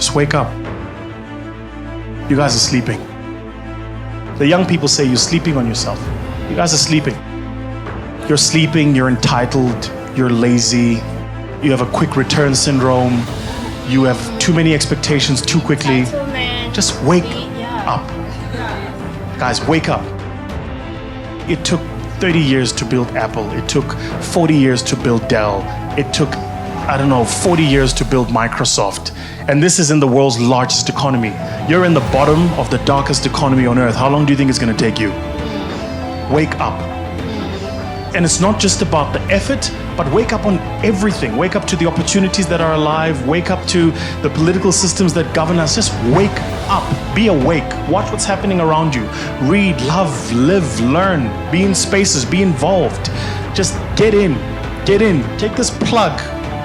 Just wake up. You guys are sleeping. The young people say you're sleeping on yourself. You guys are sleeping. You're sleeping, you're entitled, you're lazy, you have a quick return syndrome, you have too many expectations too quickly. Just wake up. Guys, wake up. It took 30 years to build Apple. It took 40 years to build Dell. It took, 40 years to build Microsoft. And this is in the world's largest economy. You're in the bottom of the darkest economy on earth. How long do you think it's going to take you? Wake up. And it's not just about the effort, but wake up on everything. Wake up to the opportunities that are alive. Wake up to the political systems that govern us. Just wake up. Be awake. Watch what's happening around you. Read, love, live, learn. Be in spaces. Be involved. Just get in. Get in. Take this plug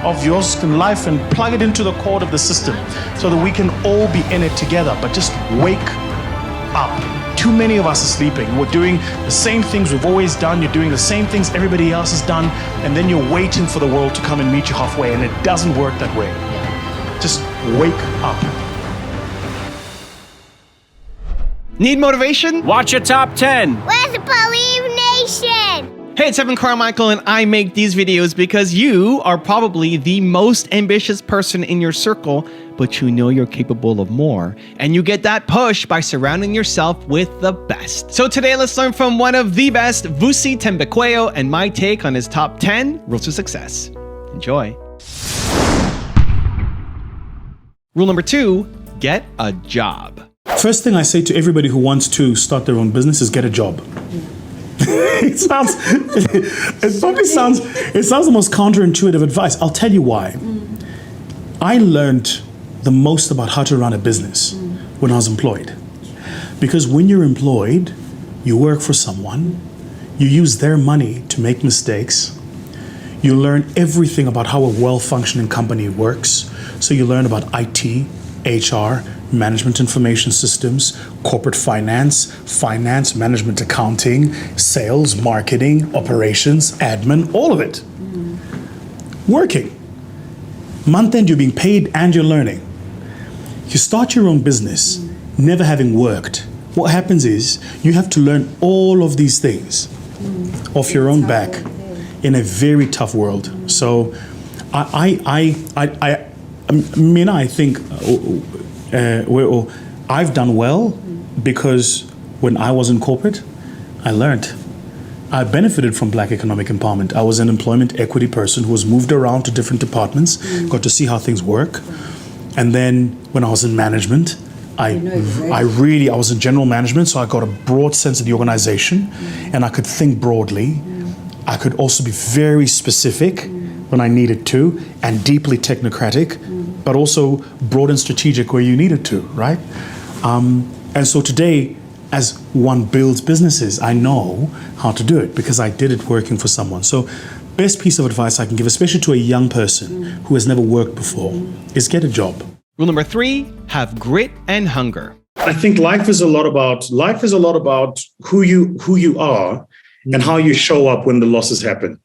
of yours in life and plug it into the cord of the system so that we can all be in it together. But just wake up. Too many of us are sleeping. We're doing the same things we've always done. You're doing the same things everybody else has done. And then you're waiting for the world to come and meet you halfway. And it doesn't work that way. Just wake up. Need motivation? Watch a top 10. Where's the Believe Nation? Hey, it's Carmichael, and I make these videos because you are probably the most ambitious person in your circle, but you know you're capable of more. And you get that push by surrounding yourself with the best. So today, let's learn from one of the best, Vusi Thembekwayo, and my take on his top 10 rules to success. Enjoy. Rule number 2, get a job. First thing I say to everybody who wants to start their own business is get a job. It sounds the most counterintuitive advice. I'll tell you why. I learned the most about how to run a business when I was employed. Because when you're employed, you work for someone, you use their money to make mistakes, you learn everything about how a well-functioning company works. So you learn about IT, HR, management information systems, corporate finance, management accounting, sales, marketing, operations, admin, all of it. Working. Month end, you're being paid and you're learning. You start your own business, never having worked. What happens is you have to learn all of these things off your own back in a very tough world. So I think I've done well because when I was in corporate, I learned. I benefited from Black economic empowerment. I was an employment equity person who was moved around to different departments, got to see how things work. And then when I was in management, I was in general management, so I got a broad sense of the organization and I could think broadly. I could also be very specific when I needed to and deeply technocratic, but also broad and strategic where you needed to, right? And so today, as one builds businesses, I know how to do it because I did it working for someone. So best piece of advice I can give, especially to a young person who has never worked before, is get a job. Rule number 3, have grit and hunger. I think life is a lot about who you are and how you show up when the losses happen.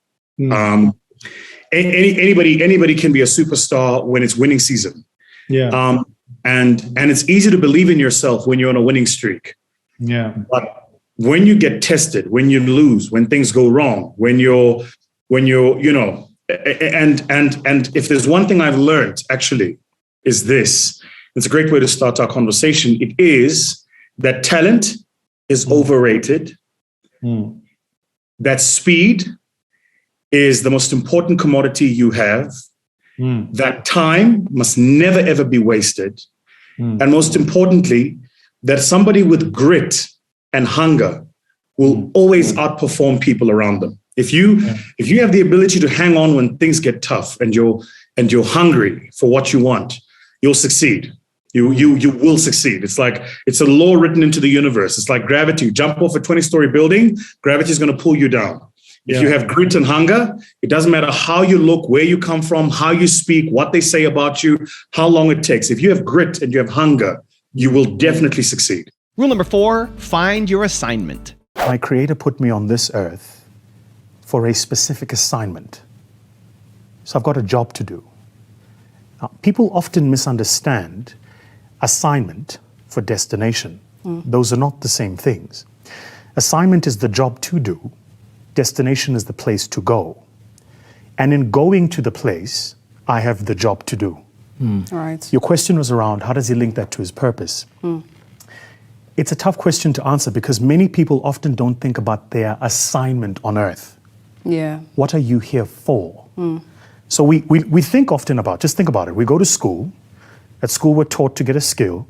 Anybody can be a superstar when it's winning season. Yeah. And it's easy to believe in yourself when you're on a winning streak. Yeah. But when you get tested, when you lose, when things go wrong, when you're and if there's one thing I've learned actually is this. It's a great way to start our conversation. It is that talent is overrated. That speed is the most important commodity you have. That time must never, ever be wasted. And most importantly, that somebody with grit and hunger will always outperform people around them. If you have the ability to hang on when things get tough and you're hungry for what you want, you'll succeed. You will succeed. It's a law written into the universe. It's like gravity. You jump off a 20-story building, gravity is going to pull you down. If you have grit and hunger, it doesn't matter how you look, where you come from, how you speak, what they say about you, how long it takes. If you have grit and you have hunger, you will definitely succeed. Rule number 4, find your assignment. My Creator put me on this earth for a specific assignment. So I've got a job to do. Now, people often misunderstand assignment for destination. Those are not the same things. Assignment is the job to do. Destination is the place to go. And in going to the place, I have the job to do. Right. Your question was around how does he link that to his purpose? It's a tough question to answer because many people often don't think about their assignment on earth. Yeah. What are you here for? So we think often about, just think about it. We go to school. At school, we're taught to get a skill.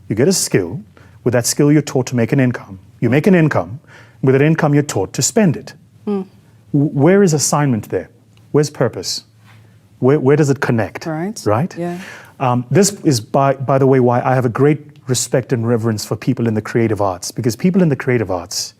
You get a skill. With that skill, you're taught to make an income. You make an income. With that income, you're taught to spend it. Where is assignment there? Where's purpose? Where does it connect? Right. Right? Yeah. This is, by the way, why I have a great respect and reverence for people in the creative arts, because people in the creative arts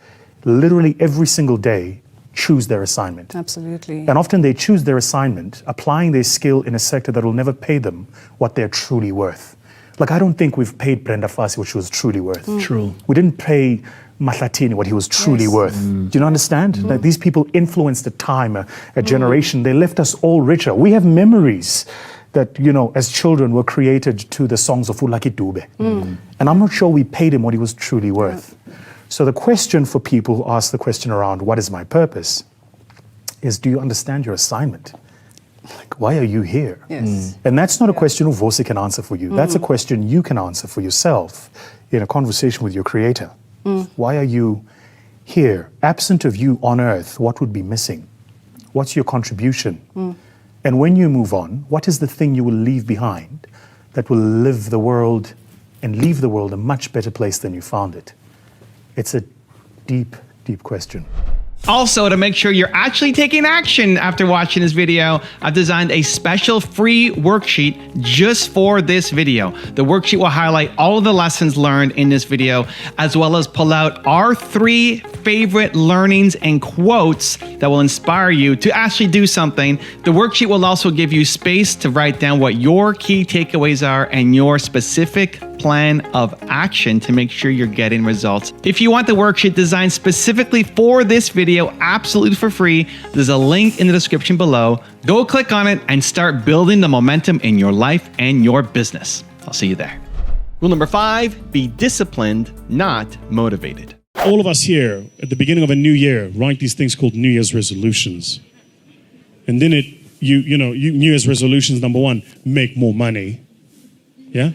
literally every single day choose their assignment. Absolutely. And often they choose their assignment, applying their skill in a sector that will never pay them what they're truly worth. Like, I don't think we've paid Brenda Fassie what she was truly worth. True. We didn't pay Mahlatini what he was truly worth. Do you understand? Like, these people influenced a time, a generation. They left us all richer. We have memories that, you know, as children were created to the songs of Ulaki Dube. And I'm not sure we paid him what he was truly worth. So the question for people who ask the question around, what is my purpose, is do you understand your assignment? Like, why are you here? Yes. And that's not a question Vusi can answer for you. That's a question you can answer for yourself in a conversation with your creator. Why are you here? Absent of you on earth, what would be missing? What's your contribution? And when you move on, what is the thing you will leave behind that will live the world and leave the world a much better place than you found it? It's a deep, deep question. Also, to make sure you're actually taking action after watching this video, I've designed a special free worksheet just for this video. The worksheet will highlight all of the lessons learned in this video, as well as pull out our 3 favorite learnings and quotes that will inspire you to actually do something. The worksheet will also give you space to write down what your key takeaways are and your specific plan of action to make sure you're getting results. If you want the worksheet designed specifically for this video, absolutely for free, there's a link in the description below. Go click on it and start building the momentum in your life and your business. I'll see you there. Rule number 5, be disciplined, not motivated. All of us here at the beginning of a new year write these things called New Year's resolutions. And then New Year's resolutions, number 1, make more money. Yeah?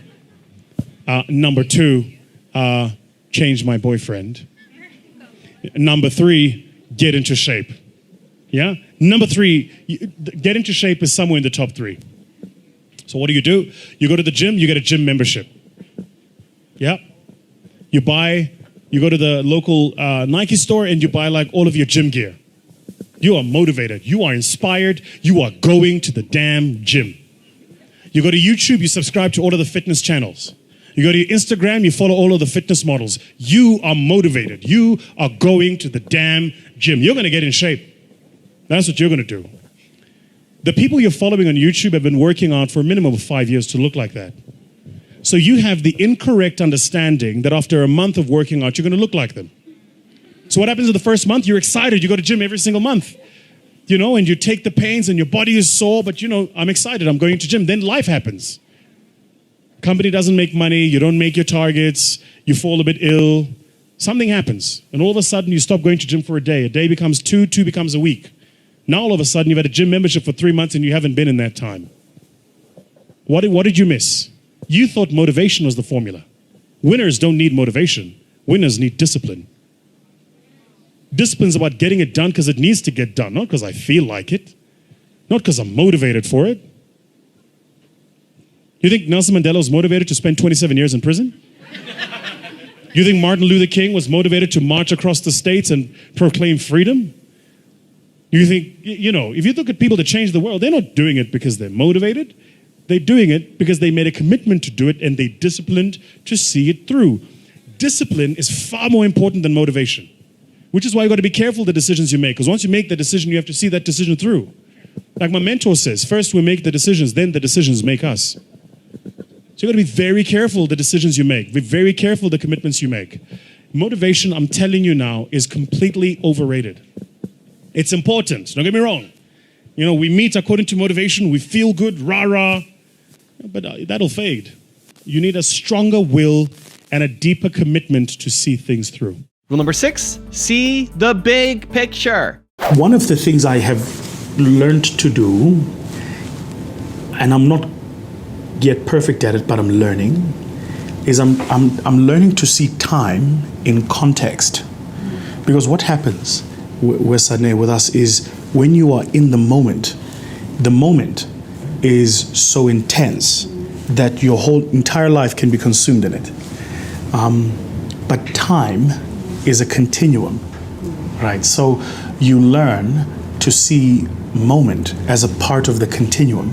Number 2, change my boyfriend. Number 3, get into shape. Yeah? Number 3, get into shape is somewhere in the top 3. So what do? You go to the gym, you get a gym membership. Yeah? You go to the local Nike store and you buy like all of your gym gear. You are motivated. You are inspired. You are going to the damn gym. You go to YouTube, you subscribe to all of the fitness channels. You go to your Instagram, you follow all of the fitness models. You are motivated. You are going to the damn gym. You're going to get in shape. That's what you're going to do. The people you're following on YouTube have been working on for a minimum of 5 years to look like that. So you have the incorrect understanding that after a month of working out, you're going to look like them. So what happens in the first month? You're excited. You go to gym every single month. You know, and you take the pains and your body is sore, but you know, I'm excited. I'm going to gym. Then life happens. Company doesn't make money, you don't make your targets, you fall a bit ill, something happens. And all of a sudden you stop going to gym for a day becomes 2 becomes a week. Now all of a sudden you've had a gym membership for 3 months and you haven't been in that time. What did you miss? You thought motivation was the formula. Winners don't need motivation. Winners need discipline. Discipline's about getting it done because it needs to get done, not because I feel like it, not because I'm motivated for it. You think Nelson Mandela was motivated to spend 27 years in prison? You think Martin Luther King was motivated to march across the states and proclaim freedom? You think, you know, if you look at people that change the world, they're not doing it because they're motivated. They're doing it because they made a commitment to do it and they disciplined to see it through. Discipline is far more important than motivation, which is why you've got to be careful the decisions you make, because once you make the decision, you have to see that decision through. Like my mentor says, first we make the decisions, then the decisions make us. So you've got to be very careful the decisions you make. Be very careful the commitments you make. Motivation, I'm telling you now, is completely overrated. It's important, don't get me wrong. You know, we meet according to motivation, we feel good, rah-rah, but that'll fade. You need a stronger will and a deeper commitment to see things through. Rule number 6, see the big picture. One of the things I have learned to do, and I'm not yet perfect at it, but I'm learning, is I'm learning to see time in context. Because what happens with us is when you are in the moment is so intense that your whole entire life can be consumed in it. But time is a continuum, right? So you learn to see moment as a part of the continuum,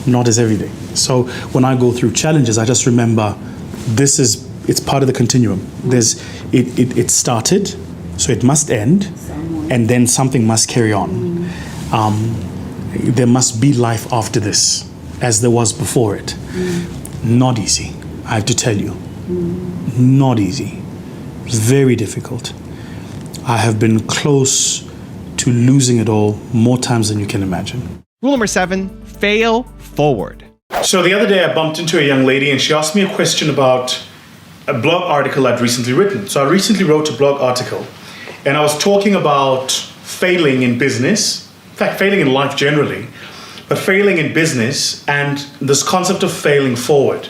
not as everything. So when I go through challenges, I just remember it's part of the continuum. It started, so it must end, and then something must carry on. There must be life after this, as there was before it. Not easy, I have to tell you. Not easy. It's very difficult. I have been close to losing it all more times than you can imagine. Rule number 7, fail forward. So the other day I bumped into a young lady and she asked me a question about a blog article I'd recently written. So I recently wrote a blog article and I was talking about failing in business, in fact, failing in life generally, but failing in business and this concept of failing forward.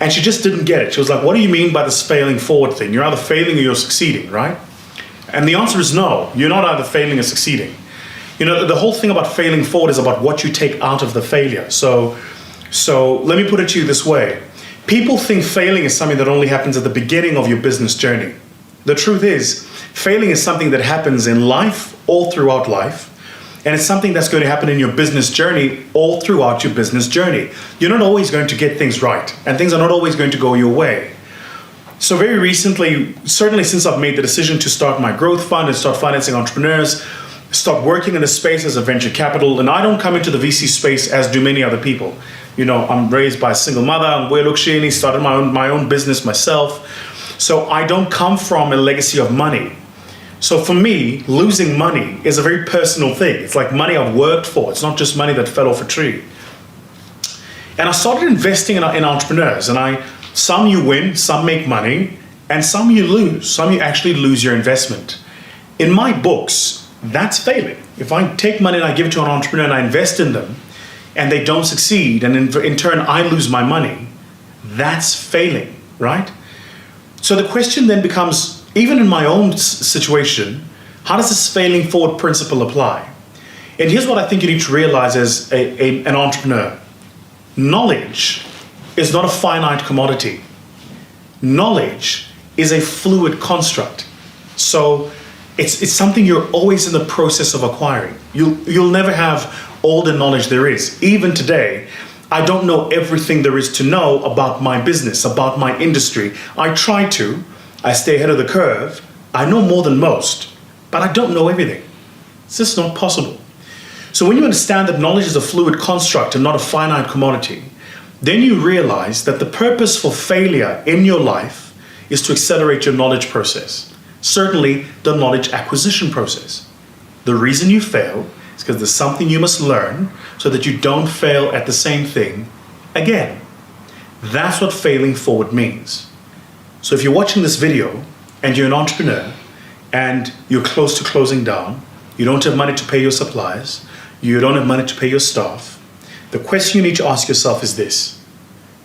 And she just didn't get it. She was like, what do you mean by this failing forward thing? You're either failing or you're succeeding, right? And the answer is no, you're not either failing or succeeding. You know, the whole thing about failing forward is about what you take out of the failure. So let me put it to you this way. People think failing is something that only happens at the beginning of your business journey. The truth is, failing is something that happens in life, all throughout life. And it's something that's going to happen in your business journey all throughout your business journey. You're not always going to get things right, and things are not always going to go your way. So very recently, certainly since I've made the decision to start my growth fund and start financing entrepreneurs, start working in the space as a venture capital, and I don't come into the VC space as do many other people. You know, I'm raised by a single mother, I'm Welukshini, started my own business myself. So I don't come from a legacy of money. So for me, losing money is a very personal thing. It's like money I've worked for. It's not just money that fell off a tree. And I started investing in entrepreneurs. And some you win, some make money, and some you lose. Some you actually lose your investment. In my books, that's failing. If I take money and I give it to an entrepreneur and I invest in them, and they don't succeed, and in turn I lose my money, that's failing, right? So the question then becomes, even in my own situation, how does this failing forward principle apply? And here's what I think you need to realize as an entrepreneur. Knowledge is not a finite commodity. Knowledge is a fluid construct. So it's something you're always in the process of acquiring. You'll never have all the knowledge there is. Even today, I don't know everything there is to know about my business, about my industry. I try to. I stay ahead of the curve. I know more than most, but I don't know everything. It's just not possible. So when you understand that knowledge is a fluid construct and not a finite commodity, then you realize that the purpose for failure in your life is to accelerate your knowledge process. Certainly the knowledge acquisition process. The reason you fail is because there's something you must learn so that you don't fail at the same thing again. That's what failing forward means. So if you're watching this video and you're an entrepreneur and you're close to closing down, you don't have money to pay your suppliers, you don't have money to pay your staff, the question you need to ask yourself is this: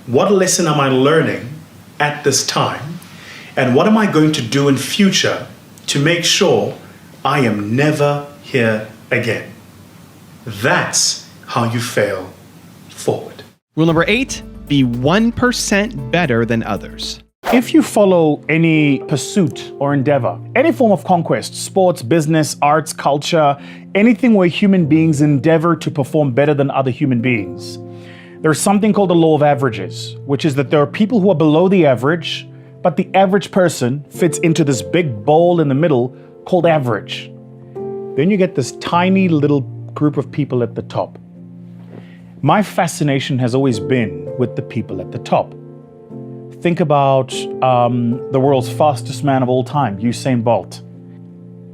what lesson am I learning at this time? And what am I going to do in future to make sure I am never here again? That's how you fail forward. Rule number 8, be 1% better than others. If you follow any pursuit or endeavor, any form of conquest, sports, business, arts, culture, anything where human beings endeavor to perform better than other human beings, there's something called the law of averages, which is that there are people who are below the average, but the average person fits into this big bowl in the middle called average. Then you get this tiny little group of people at the top. My fascination has always been with the people at the top. Think about the world's fastest man of all time, Usain Bolt.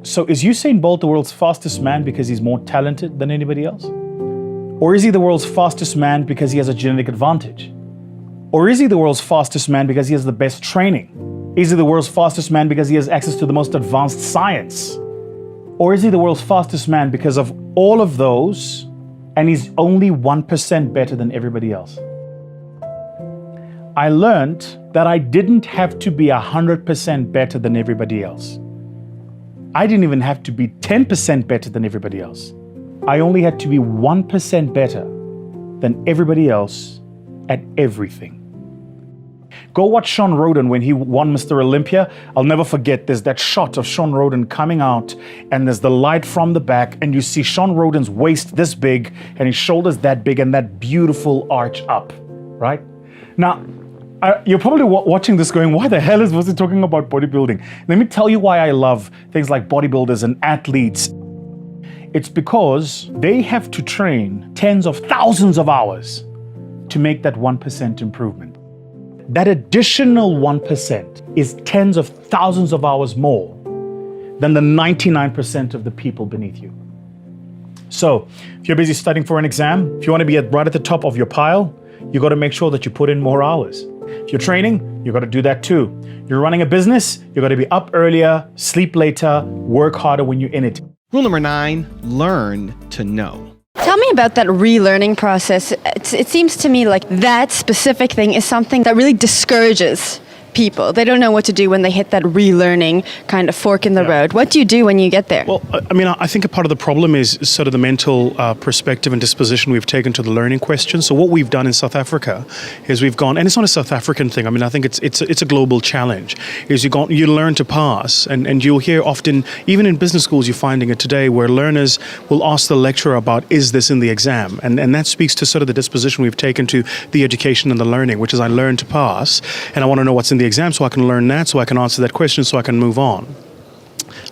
So is Usain Bolt the world's fastest man because he's more talented than anybody else? Or is he the world's fastest man because he has a genetic advantage? Or is he the world's fastest man because he has the best training? Is he the world's fastest man because he has access to the most advanced science? Or is he the world's fastest man because of all of those and he's only 1% better than everybody else? I learned that I didn't have to be 100% better than everybody else. I didn't even have to be 10% better than everybody else. I only had to be 1% better than everybody else at everything. Go watch Sean Roden when he won Mr. Olympia. I'll never forget, there's that shot of Sean Roden coming out and there's the light from the back and you see Sean Roden's waist this big and his shoulders that big and that beautiful arch up, right? Now, you're probably watching this going, why the hell is Vusi talking about bodybuilding? Let me tell you why I love things like bodybuilders and athletes. It's because they have to train tens of thousands of hours to make that 1% improvement. That additional 1% is tens of thousands of hours more than the 99% of the people beneath you. So if you're busy studying for an exam, if you want to be right at the top of your pile, you got to make sure that you put in more hours. If you're training, you got to do that too. You're running a business, you got to be up earlier, sleep later, work harder when you're in it. Rule number 9, learn to know. Tell me about that relearning process. It seems to me like that specific thing is something that really discourages people. They don't know what to do when they hit that relearning kind of fork in the road. What do you do when you get there? Well, I mean, I think a part of the problem is sort of the mental perspective and disposition we've taken to the learning question. So what we've done in South Africa is we've gone, and it's not a South African thing. I mean, I think it's a global challenge. Is you learn to pass, and you'll hear often, even in business schools, you're finding it today, where learners will ask the lecturer about, is this in the exam? And that speaks to sort of the disposition we've taken to the education and the learning, which is I learn to pass, and I want to know what's in the exam so I can learn that, so I can answer that question, so I can move on.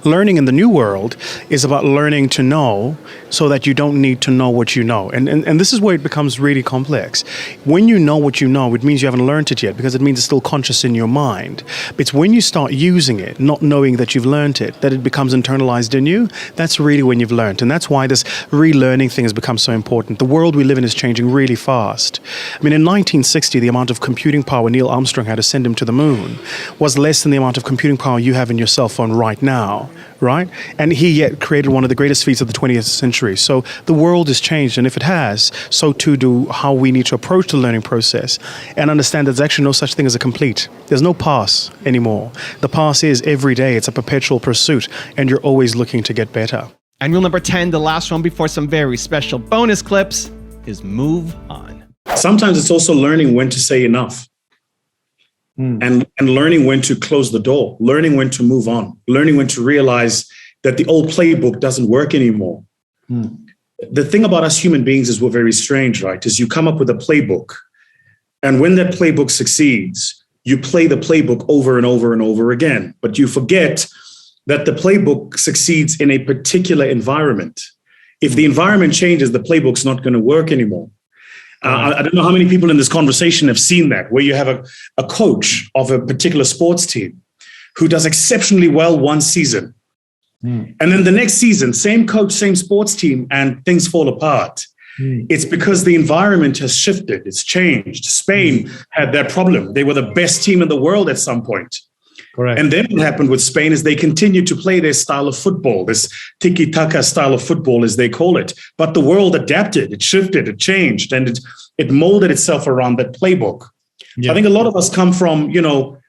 Learning in the new world is about learning to know so that you don't need to know what you know. And this is where it becomes really complex. When you know what you know, it means you haven't learned it yet because it means it's still conscious in your mind. It's when you start using it, not knowing that you've learned it, that it becomes internalized in you. That's really when you've learned. And that's why this relearning thing has become so important. The world we live in is changing really fast. I mean, in 1960, the amount of computing power Neil Armstrong had to send him to the moon was less than the amount of computing power you have in your cell phone right now. Right? And he yet created one of the greatest feats of the 20th century. So the world has changed, and if it has, so too do how we need to approach the learning process and understand there's actually no such thing as a complete. There's no pass anymore. The pass is every day. It's a perpetual pursuit, and you're always looking to get better. And rule number 10, the last one before some very special bonus clips, is move on. Sometimes it's also learning when to say enough. And learning when to close the door, learning when to move on, learning when to realize that the old playbook doesn't work anymore. The thing about us human beings is we're very strange, right? Is you come up with a playbook, and when that playbook succeeds, you play the playbook over and over and over again. But you forget that the playbook succeeds in a particular environment. If the environment changes, the playbook's not going to work anymore. I don't know how many people in this conversation have seen that, where you have a coach of a particular sports team who does exceptionally well one season. And then the next season, same coach, same sports team, and things fall apart. It's because the environment has shifted. It's changed. Spain had that problem. They were the best team in the world at some point. Correct. And then what happened with Spain is they continued to play their style of football, this tiki-taka style of football, as they call it. But the world adapted, it shifted, it changed, and it molded itself around that playbook. Yeah. I think a lot of us come from,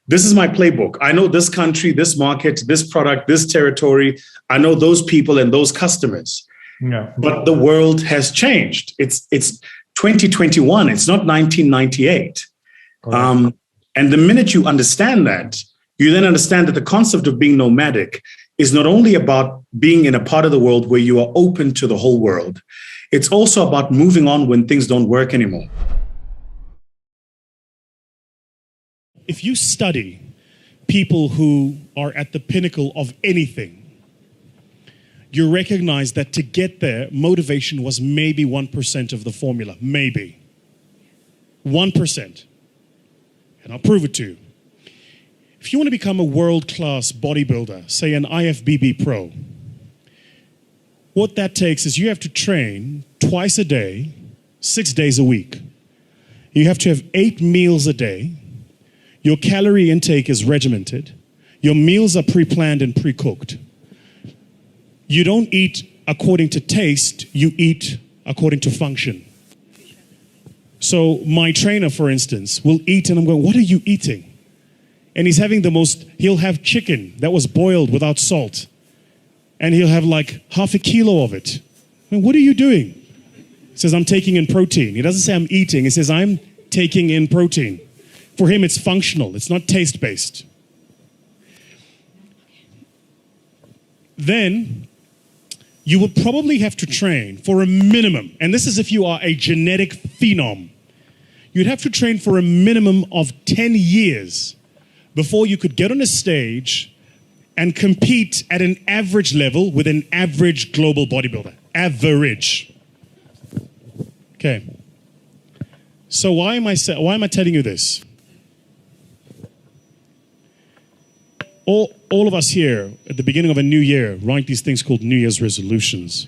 this is my playbook. I know this country, this market, this product, this territory. I know those people and those customers. Yeah. But the world has changed. It's 2021. It's not 1998. And the minute you understand that, you then understand that the concept of being nomadic is not only about being in a part of the world where you are open to the whole world. It's also about moving on when things don't work anymore. If you study people who are at the pinnacle of anything, you recognize that to get there, motivation was maybe 1% of the formula. Maybe. 1%. And I'll prove it to you. If you want to become a world-class bodybuilder, say an IFBB pro, what that takes is you have to train twice a day, 6 days a week. You have to have 8 meals a day. Your calorie intake is regimented. Your meals are pre-planned and pre-cooked. You don't eat according to taste, you eat according to function. So my trainer, for instance, will eat and I'm going, what are you eating? And he's having he'll have chicken that was boiled without salt. And he'll have like half a kilo of it. I mean, what are you doing? He says, I'm taking in protein. He doesn't say I'm eating. He says, I'm taking in protein. For him, it's functional. It's not taste-based. Then you would probably have to train for a minimum, and this is if you are a genetic phenom, you'd have to train for a minimum of 10 years before you could get on a stage and compete at an average level with an average global bodybuilder. Average. Okay. So why am I telling you this? All of us here at the beginning of a new year write these things called New Year's resolutions.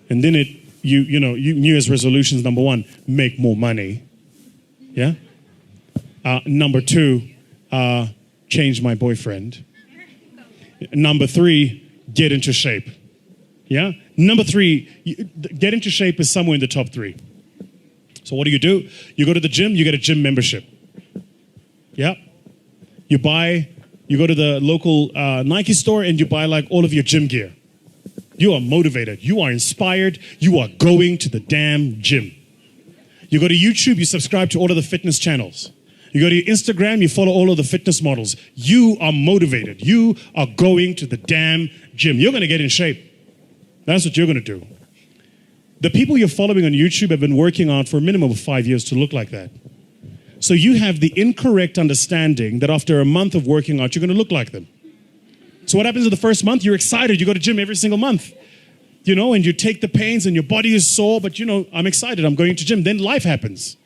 And then New Year's resolutions, number 1, make more money. Yeah? Number 2, change my boyfriend. Number 3, get into shape. Yeah? Number 3, get into shape is somewhere in the top 3. So what do? You go to the gym, you get a gym membership. Yeah? You go to the local Nike store and you buy like all of your gym gear. You are motivated. You are inspired. You are going to the damn gym. You go to YouTube, you subscribe to all of the fitness channels. You go to your Instagram, you follow all of the fitness models. You are motivated. You are going to the damn gym. You're going to get in shape. That's what you're going to do. The people you're following on YouTube have been working on for a minimum of 5 years to look like that. So you have the incorrect understanding that after a month of working out, you're going to look like them. So what happens in the first month? You're excited. You go to gym every single month. And you take the pains and your body is sore, but I'm excited. I'm going to gym. Then life happens.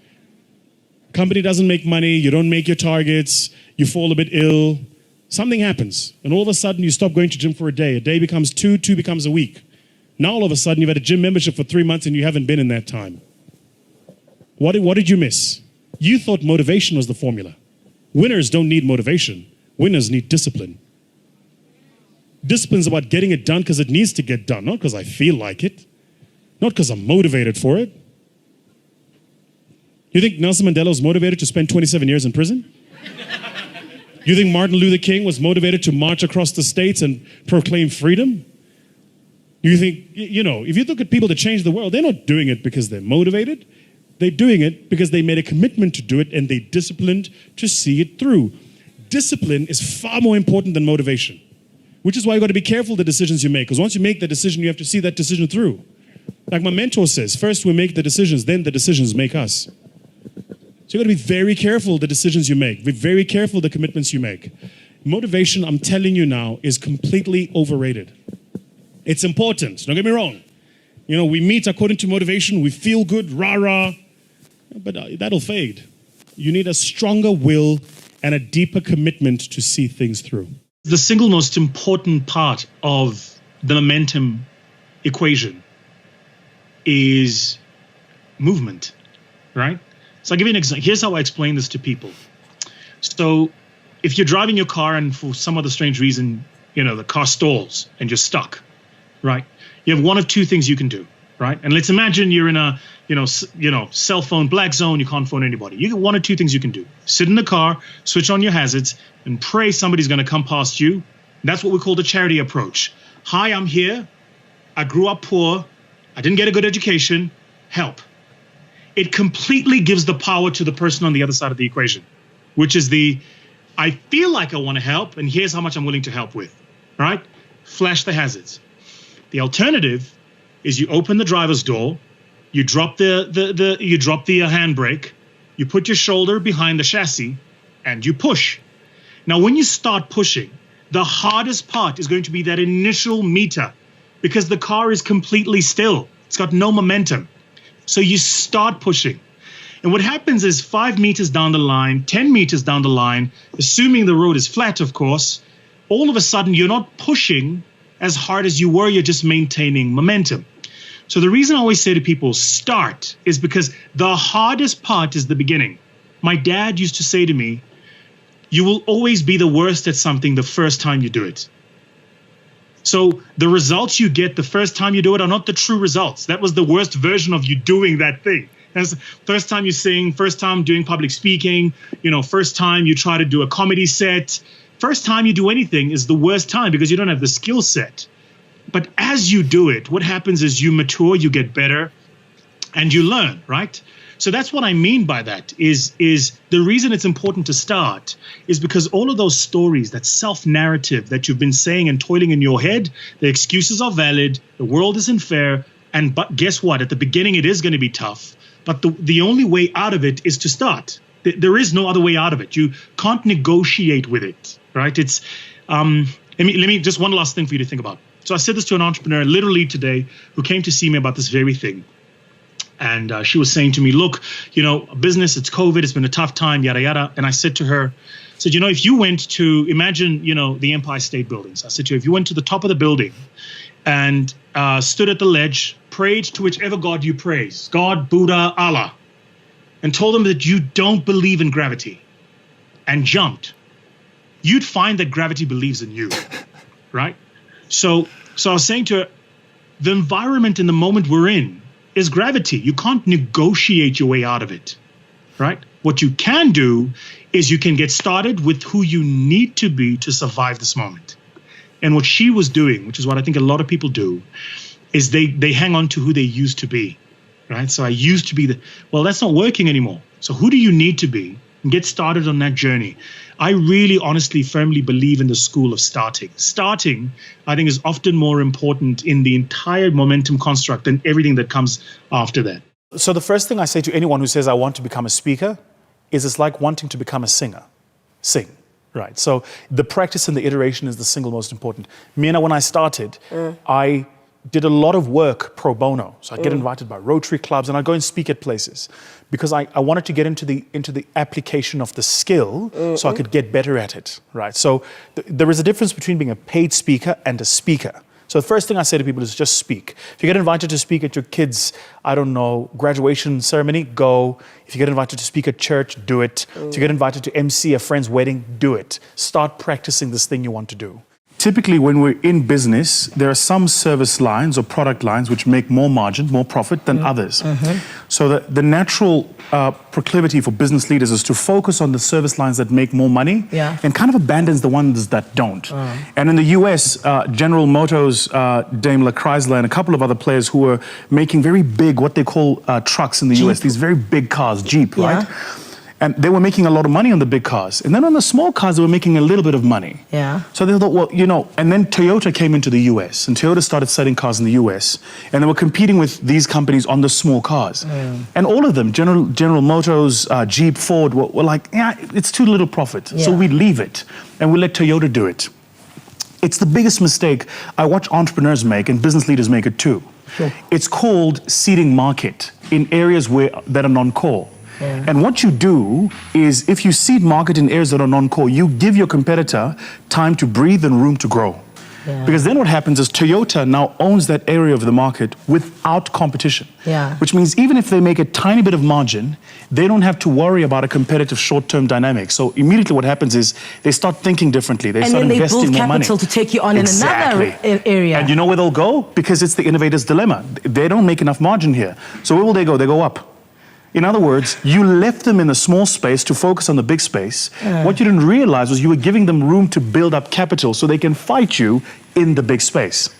Company doesn't make money. You don't make your targets. You fall a bit ill. Something happens. And all of a sudden you stop going to gym for a day. A day becomes 2, 2 becomes a week. Now all of a sudden you've had a gym membership for 3 months and you haven't been in that time. What did you miss? You thought motivation was the formula. Winners don't need motivation. Winners need discipline. Discipline's about getting it done because it needs to get done, not because I feel like it, not because I'm motivated for it. You think Nelson Mandela was motivated to spend 27 years in prison? You think Martin Luther King was motivated to march across the states and proclaim freedom? You think, if you look at people that change the world, they're not doing it because they're motivated. They're doing it because they made a commitment to do it and they disciplined to see it through. Discipline is far more important than motivation, which is why you got to be careful the decisions you make. Because once you make the decision, you have to see that decision through. Like my mentor says, first we make the decisions, then the decisions make us. So you got to be very careful the decisions you make. Be very careful the commitments you make. Motivation, I'm telling you now, is completely overrated. It's important. Don't get me wrong. We meet according to motivation. We feel good, rah-rah. But that'll fade. You need a stronger will and a deeper commitment to see things through. The single most important part of the momentum equation is movement, right? So I'll give you an example. Here's how I explain this to people. So if you're driving your car and for some other strange reason, the car stalls and you're stuck, right? You have one of two things you can do, right? And let's imagine you're in a, cell phone black zone. You can't phone anybody. You get one of two things you can do. Sit in the car, switch on your hazards, and pray somebody's going to come past you. And that's what we call the charity approach. Hi, I'm here. I grew up poor. I didn't get a good education. Help. It completely gives the power to the person on the other side of the equation, which is I feel like I want to help, and here's how much I'm willing to help with, right? Flash the hazards. The alternative is you open the driver's door, you drop the handbrake, you put your shoulder behind the chassis, and you push. Now, when you start pushing, the hardest part is going to be that initial meter because the car is completely still. It's got no momentum. So you start pushing. And what happens is 5 meters down the line, 10 meters down the line, assuming the road is flat, of course, all of a sudden you're not pushing as hard as you were, you're just maintaining momentum. So the reason I always say to people, start, is because the hardest part is the beginning. My dad used to say to me, you will always be the worst at something the first time you do it. So the results you get the first time you do it are not the true results. That was the worst version of you doing that thing. That's the first time you sing, first time doing public speaking, first time you try to do a comedy set. First time you do anything is the worst time because you don't have the skill set. But as you do it, what happens is you mature, you get better, and you learn, right? So that's what I mean by that is the reason it's important to start is because all of those stories, that self-narrative that you've been saying and toiling in your head, the excuses are valid, the world isn't fair, but guess what? At the beginning, it is going to be tough. But the only way out of it is to start. There is no other way out of it. You can't negotiate with it, right? It's let me just one last thing for you to think about. So I said this to an entrepreneur literally today who came to see me about this very thing. And she was saying to me, look, business, it's COVID, it's been a tough time, yada, yada. And I said to her, if you went to, imagine, the Empire State Buildings. I said to her, if you went to the top of the building and stood at the ledge, prayed to whichever God you praise, God, Buddha, Allah, and told them that you don't believe in gravity and jumped, you'd find that gravity believes in you, right? So I was saying to her, the environment in the moment we're in is gravity. You can't negotiate your way out of it, right? What you can do is you can get started with who you need to be to survive this moment. And what she was doing, which is what I think a lot of people do, is they hang on to who they used to be, right? So I used to be that's not working anymore. So who do you need to be? And get started on that journey. I really honestly firmly believe in the school of starting. Starting, I think, is often more important in the entire momentum construct than everything that comes after that. So the first thing I say to anyone who says I want to become a speaker is it's like wanting to become a singer. Sing, right? So the practice and the iteration is the single most important. Mina, when I started, I did a lot of work pro bono. So I'd get invited by Rotary clubs and I'd go and speak at places because I wanted to get into the application of the skill so I could get better at it, right? So there is a difference between being a paid speaker and a speaker. So the first thing I say to people is just speak. If you get invited to speak at your kids', graduation ceremony, go. If you get invited to speak at church, do it. If you get invited to MC a friend's wedding, do it. Start practicing this thing you want to do. Typically, when we're in business, there are some service lines or product lines which make more margin, more profit than others. So the natural proclivity for business leaders is to focus on the service lines that make more money and kind of abandons the ones that don't. And in the US, General Motors, Daimler, Chrysler, and a couple of other players who were making very big, what they call trucks in the US, these very big cars, Jeep, right? And they were making a lot of money on the big cars. And then on the small cars, they were making a little bit of money. So they thought, and then Toyota came into the US and Toyota started selling cars in the US and they were competing with these companies on the small cars. And all of them, General Motors, Jeep, Ford, were like, it's too little profit. So we leave it and we let Toyota do it. It's the biggest mistake I watch entrepreneurs make and business leaders make it too. It's called seeding market in areas that are non-core. And what you do is if you seed market in areas that are non-core, you give your competitor time to breathe and room to grow. Because then what happens is Toyota now owns that area of the market without competition. Which means even if they make a tiny bit of margin, they don't have to worry about a competitive short-term dynamic. So immediately what happens is they start thinking differently. They start investing more money. And then they build capital to take you on in another area. And you know where they'll go? Because it's the innovator's dilemma. They don't make enough margin here. So where will they go? They go up. In other words, you left them in a small space to focus on the big space. What you didn't realize was you were giving them room to build up capital so they can fight you in the big space.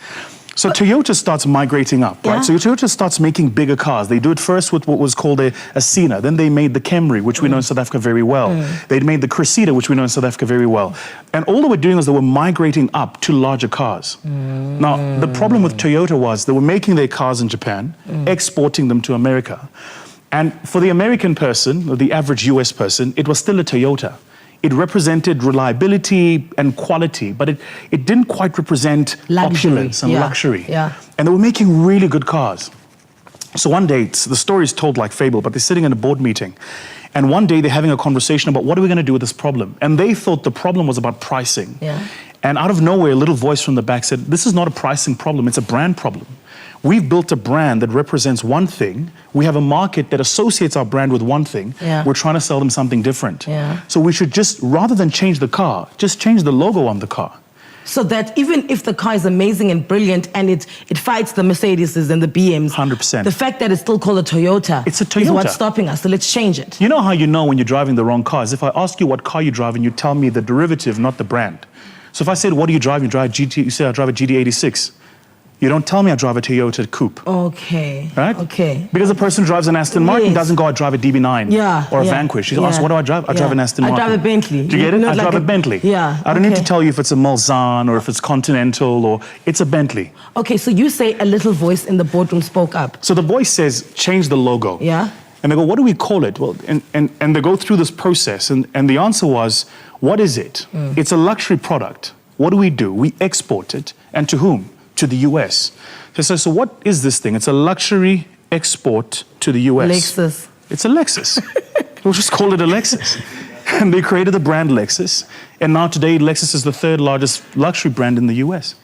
So Toyota starts migrating up, right? So Toyota starts making bigger cars. They do it first with what was called a Sienna. Then they made the Camry, which we know in South Africa very well. They made the Cressida, which we know in South Africa very well. And all they were doing was they were migrating up to larger cars. Now, the problem with Toyota was they were making their cars in Japan, exporting them to America. And for the American person, or the average US person, it was still a Toyota. It represented reliability and quality, but it didn't quite represent opulence and luxury. And they were making really good cars. So one day, the story is told like fable, but they're sitting in a board meeting. And one day they're having a conversation about what are we going to do with this problem? And they thought the problem was about pricing. And out of nowhere, a little voice from the back said, this is not a pricing problem, it's a brand problem. We've built a brand that represents one thing. We have a market that associates our brand with one thing. Yeah. We're trying to sell them something different. Yeah. So we should just, rather than change the car, just change the logo on the car. So that even if the car is amazing and brilliant and it fights the Mercedeses and the BMs, 100%. the fact that it's still called a Toyota, It's a is Toyota. what's stopping us. So let's change it. You know how you know when you're driving the wrong car is if I ask you what car you drive and you tell me the derivative, not the brand. So if I said, what do you drive? You drive GT, you say I drive a GT86. You don't tell me I drive a Toyota Coupe. Okay. Right? Okay. Because the person who drives an Aston Martin Yes. doesn't go, I drive a DB9 Yeah, or a yeah, Vanquish. She yeah. asks, what do I drive? I drive an Aston I Martin. drive a Bentley. Do you get it? Not I like drive a Bentley. Yeah. I don't need to okay. tell you if it's a Mulsanne or if it's Continental or it's a Bentley. Okay, so you say a little voice in the boardroom spoke up. So the voice says, change the logo. Yeah. And they go, what do we call it? Well, and they go through this process. And the answer was, what is it? It's a luxury product. What do? We export it. And to whom? To the US. So what is this thing? It's a luxury export to the US. Lexus. It's a Lexus. We'll just call it a Lexus. And they created the brand Lexus. And now today, Lexus is the third largest luxury brand in the US.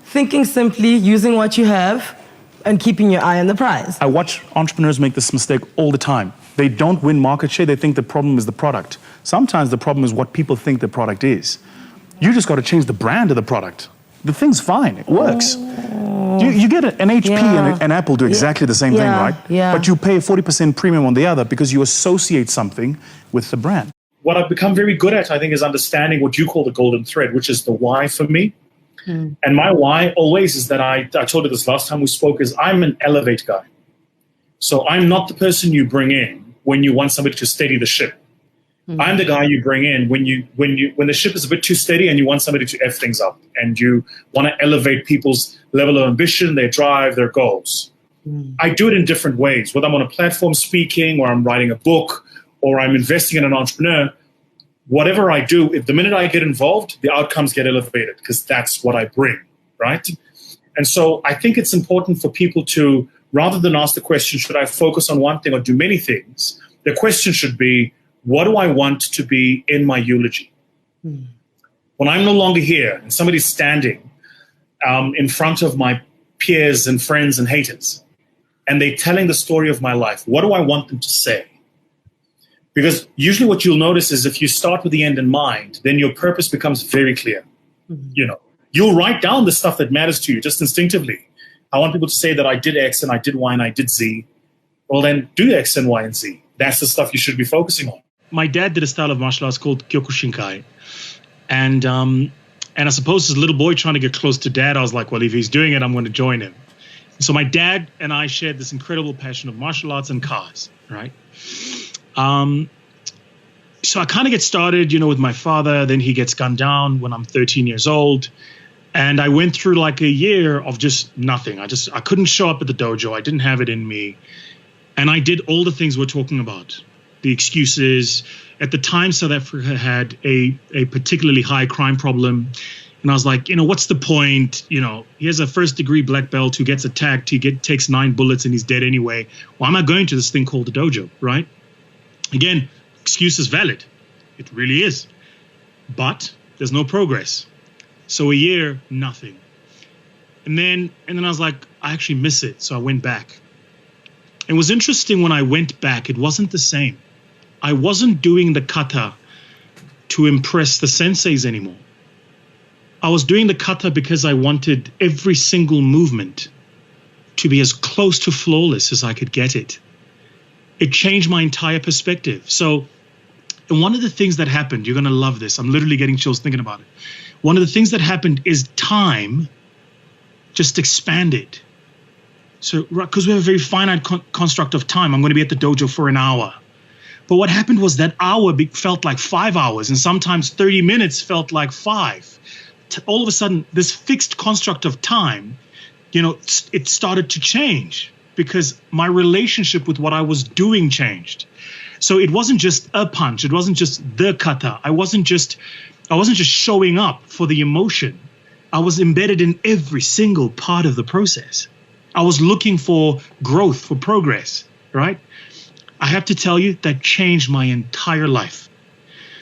Thinking simply, using what you have, and keeping your eye on the prize. I watch entrepreneurs make this mistake all the time. They don't win market share. They think the problem is the product. Sometimes the problem is what people think the product is. You just got to change the brand of the product. The thing's fine. It works. You get an HP Yeah. and an Apple do exactly the same thing, Yeah, right? yeah. But you pay a 40% premium on the other because you associate something with the brand. What I've become very good at, I think, is understanding what you call the golden thread, which is the why for me. And my why always is that I told you this last time we spoke, is I'm an elevate guy. So I'm not the person you bring in when you want somebody to steady the ship. I'm the guy you bring in when the ship is a bit too steady and you want somebody to F things up and you want to elevate people's level of ambition, their drive, their goals. I do it in different ways, whether I'm on a platform speaking or I'm writing a book or I'm investing in an entrepreneur. Whatever I do, if the minute I get involved, the outcomes get elevated because that's what I bring, right? And so I think it's important for people to, rather than ask the question, should I focus on one thing or do many things? The question should be, what do I want to be in my eulogy? When I'm no longer here and somebody's standing in front of my peers and friends and haters, and they're telling the story of my life, what do I want them to say? Because usually what you'll notice is if you start with the end in mind, then your purpose becomes very clear. You know, you'll write down the stuff that matters to you just instinctively. I want people to say that I did X and I did Y and I did Z. Well, then do X and Y and Z. That's the stuff you should be focusing on. My dad did a style of martial arts called Kyokushinkai. And I suppose as a little boy trying to get close to dad, I was like, well, if he's doing it, I'm going to join him. So my dad and I shared this incredible passion of martial arts and cars, right? So I kind of get started, with my father. Then he gets gunned down when I'm 13 years old. And I went through like a year of just nothing. I couldn't show up at the dojo. I didn't have it in me. And I did all the things we're talking about. The excuses. At the time, South Africa had a particularly high crime problem. And I was like, what's the point? Here's a first-degree black belt who gets attacked. He takes 9 bullets and he's dead anyway. Why am I going to this thing called the dojo, right? Again, excuse is valid. It really is. But there's no progress. So a year, nothing. And then I was like, I actually miss it. So I went back. It was interesting when I went back, it wasn't the same. I wasn't doing the kata to impress the senseis anymore. I was doing the kata because I wanted every single movement to be as close to flawless as I could get it. It changed my entire perspective. So, and one of the things that happened, you're going to love this. I'm literally getting chills thinking about it. One of the things that happened is time just expanded. So, because we have a very finite construct of time, I'm going to be at the dojo for an hour. But what happened was that hour felt like 5 hours, and sometimes 30 minutes felt like 5. All of a sudden, this fixed construct of time, it started to change because my relationship with what I was doing changed. So it wasn't just a punch. It wasn't just the kata. I wasn't just showing up for the emotion. I was embedded in every single part of the process. I was looking for growth, for progress, right? I have to tell you, that changed my entire life.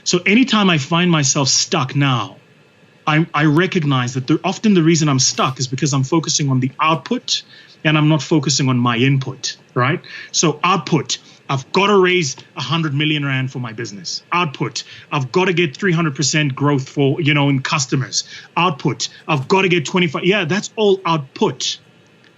So anytime I find myself stuck now, I recognize that often the reason I'm stuck is because I'm focusing on the output and I'm not focusing on my input, right? So output, I've got to raise 100 million rand for my business. Output, I've got to get 300% growth for, in customers. Output, I've got to get 25. Yeah, that's all output.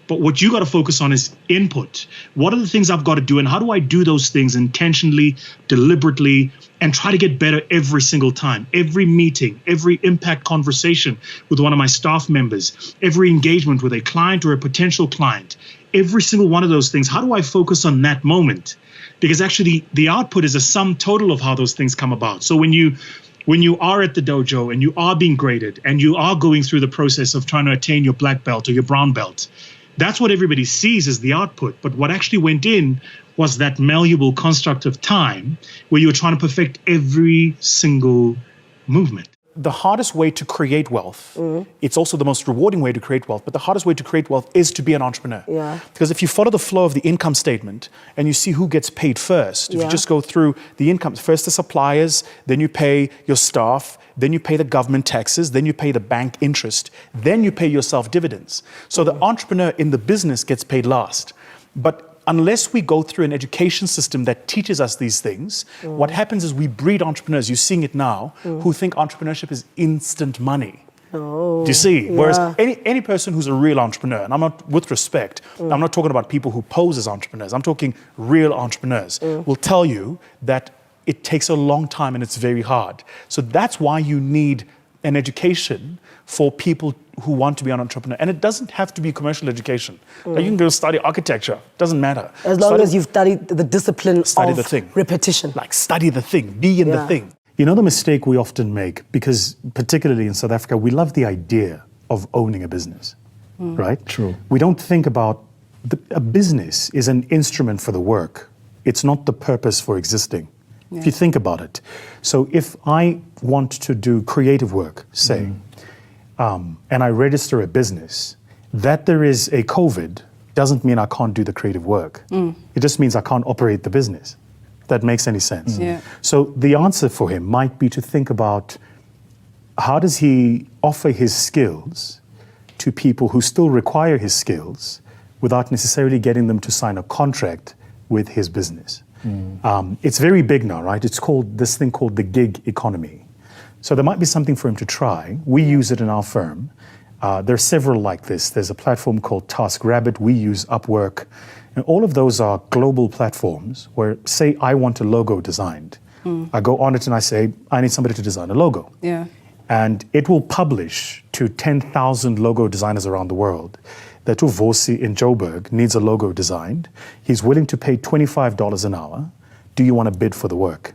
But what you got to focus on is input. What are the things I've got to do, and how do I do those things intentionally, deliberately, and try to get better every single time? Every meeting, every impact conversation with one of my staff members, every engagement with a client or a potential client, every single one of those things. How do I focus on that moment? Because actually the output is a sum total of how those things come about. So when you are at the dojo and you are being graded and you are going through the process of trying to attain your black belt or your brown belt, that's what everybody sees as the output. But what actually went in was that malleable construct of time where you were trying to perfect every single movement. The hardest way to create wealth, it's also the most rewarding way to create wealth, but the hardest way to create wealth is to be an entrepreneur. Yeah. Because if you follow the flow of the income statement and you see who gets paid first, if you just go through the income, first the suppliers, then you pay your staff, then you pay the government taxes, then you pay the bank interest, then you pay yourself dividends. So the entrepreneur in the business gets paid last. But unless we go through an education system that teaches us these things, what happens is we breed entrepreneurs, you're seeing it now, who think entrepreneurship is instant money. Do you see? Whereas any person who's a real entrepreneur, and I'm not, with respect, I'm not talking about people who pose as entrepreneurs, I'm talking real entrepreneurs, will tell you that it takes a long time and it's very hard. So that's why you need an education for people who want to be an entrepreneur. And it doesn't have to be commercial education. Like you can go study architecture, doesn't matter. As long as you've studied the discipline of the thing. repetition. Like study the thing, be in the thing. You know the mistake we often make, because particularly in South Africa, we love the idea of owning a business, right? True. We don't think about a business is an instrument for the work. It's not the purpose for existing. If you think about it. So if I want to do creative work, say, and I register a business, that there is a COVID doesn't mean I can't do the creative work. It just means I can't operate the business. If that makes any sense. So the answer for him might be to think about how does he offer his skills to people who still require his skills without necessarily getting them to sign a contract with his business. It's very big now, right? It's called this thing called the gig economy. So there might be something for him to try. We use it in our firm. There are several like this. There's a platform called TaskRabbit. We use Upwork. And all of those are global platforms where, say, I want a logo designed. I go on it and I say, I need somebody to design a logo. And it will publish to 10,000 logo designers around the world that Vusi in Joburg needs a logo designed. He's willing to pay $25 an hour. Do you want to bid for the work?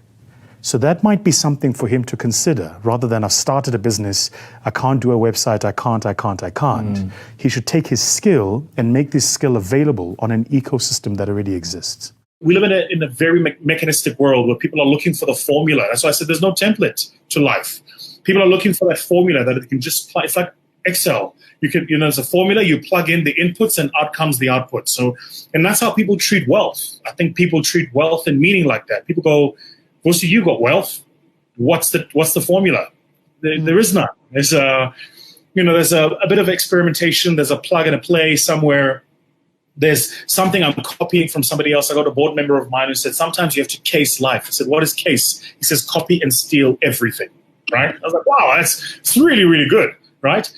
So that might be something for him to consider, rather than I've started a business, I can't do a website, I can't. He should take his skill and make this skill available on an ecosystem that already exists. We live in a very mechanistic world where people are looking for the formula. That's why I said there's no template to life. People are looking for that formula that it can just apply. It's like Excel. You can, there's a formula, you plug in the inputs and out comes the output. So, and that's how people treat wealth. I think people treat wealth and meaning like that. People go, Vusi, you got wealth. What's the formula? There is none. There's a bit of experimentation. There's a plug and a play somewhere. There's something I'm copying from somebody else. I got a board member of mine who said, sometimes you have to case life. I said, what is case? He says, copy and steal everything, right? I was like, wow, it's really, really good, right?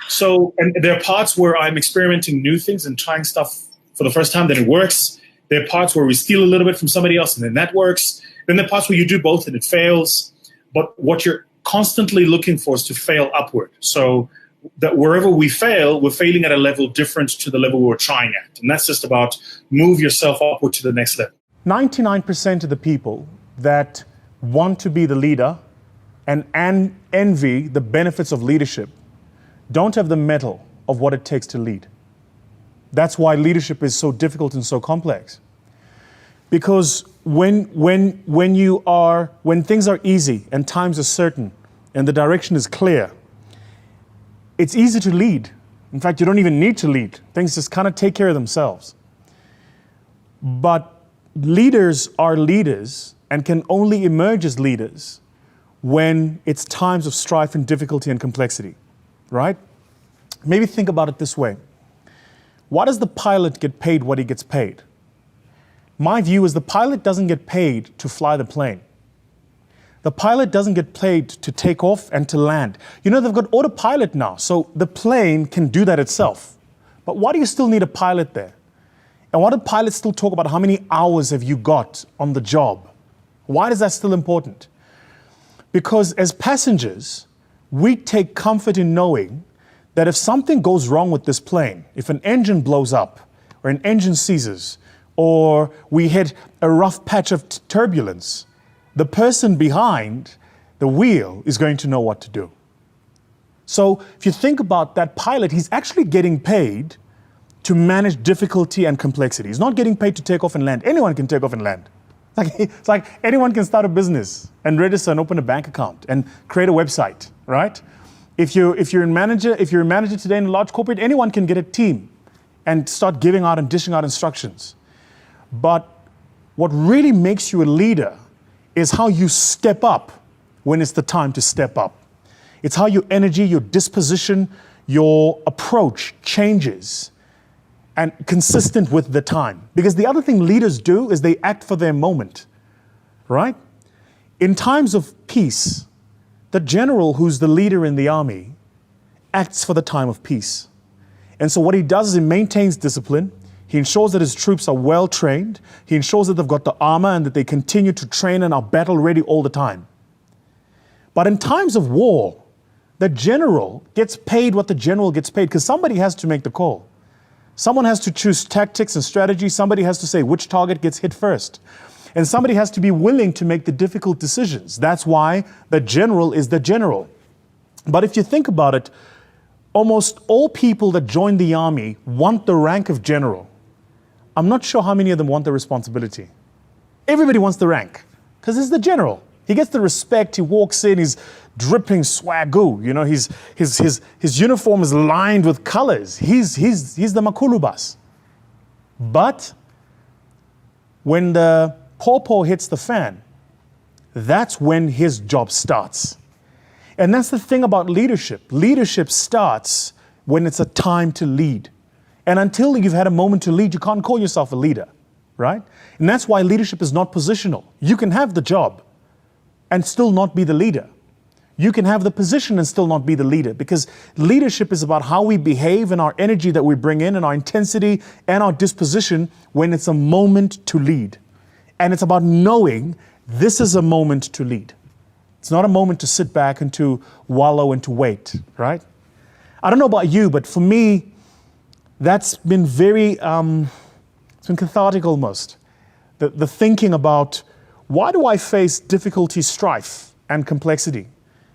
So, and there are parts where I'm experimenting new things and trying stuff for the first time, then it works. There are parts where we steal a little bit from somebody else and then that works. Then there are parts where you do both and it fails. But what you're constantly looking for is to fail upward. So that wherever we fail, we're failing at a level different to the level we're trying at. And that's just about move yourself upward to the next level. 99% of the people that want to be the leader and envy the benefits of leadership don't have the mettle of what it takes to lead. That's why leadership is so difficult and so complex. Because when things are easy and times are certain and the direction is clear, it's easy to lead. In fact, you don't even need to lead. Things just kind of take care of themselves. But leaders are leaders and can only emerge as leaders when it's times of strife and difficulty and complexity, right? Maybe think about it this way. Why does the pilot get paid what he gets paid? My view is the pilot doesn't get paid to fly the plane. The pilot doesn't get paid to take off and to land. You know, they've got autopilot now, so the plane can do that itself. But why do you still need a pilot there? And why do pilots still talk about how many hours have you got on the job? Why is that still important? Because as passengers, we take comfort in knowing that if something goes wrong with this plane, if an engine blows up, or an engine seizes, or we hit a rough patch of turbulence, the person behind the wheel is going to know what to do. So if you think about that pilot, he's actually getting paid to manage difficulty and complexity. He's not getting paid to take off and land. Anyone can take off and land. It's like anyone can start a business and register and open a bank account and create a website, right? If you're a manager today in a large corporate, anyone can get a team and start giving out and dishing out instructions. But what really makes you a leader is how you step up when it's the time to step up. It's how your energy, your disposition, your approach changes and consistent with the time. Because the other thing leaders do is they act for their moment, right? In times of peace, the general who's the leader in the army acts for the time of peace. And so what he does is he maintains discipline. He ensures that his troops are well trained. He ensures that they've got the armor and that they continue to train and are battle ready all the time. But in times of war, the general gets paid what the general gets paid because somebody has to make the call. Someone has to choose tactics and strategy. Somebody has to say which target gets hit first. And somebody has to be willing to make the difficult decisions. That's why the general is the general. But if you think about it, almost all people that join the army want the rank of general. I'm not sure how many of them want the responsibility. Everybody wants the rank because it's the general. He gets the respect. He walks in, he's dripping swagoo. You know, his uniform is lined with colors. He's the Makulubas. But when the pawpaw hits the fan, that's when his job starts. And that's the thing about leadership. Leadership starts when it's a time to lead. And until you've had a moment to lead, you can't call yourself a leader, right? And that's why leadership is not positional. You can have the job and still not be the leader. You can have the position and still not be the leader, because leadership is about how we behave and our energy that we bring in and our intensity and our disposition when it's a moment to lead. And it's about knowing this is a moment to lead. It's not a moment to sit back and to wallow and to wait, right? I don't know about you, but for me, that's been very, it's been cathartic almost. The thinking about, why do I face difficulty, strife, and complexity?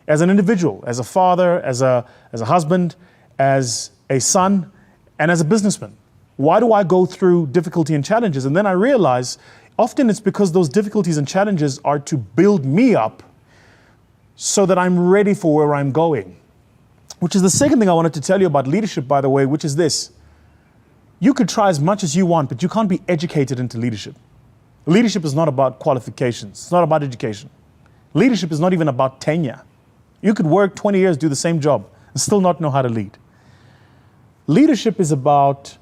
As an individual, as a father, as a husband, as a son, and as a businessman. Why do I go through difficulty and challenges? And then I realize often it's because those difficulties and challenges are to build me up so that I'm ready for where I'm going. Which is the second thing I wanted to tell you about leadership, by the way, which is this. You could try as much as you want, but you can't be educated into leadership. Leadership is not about qualifications. It's not about education. Leadership is not even about tenure. You could work 20 years, do the same job, and still not know how to lead. Leadership is about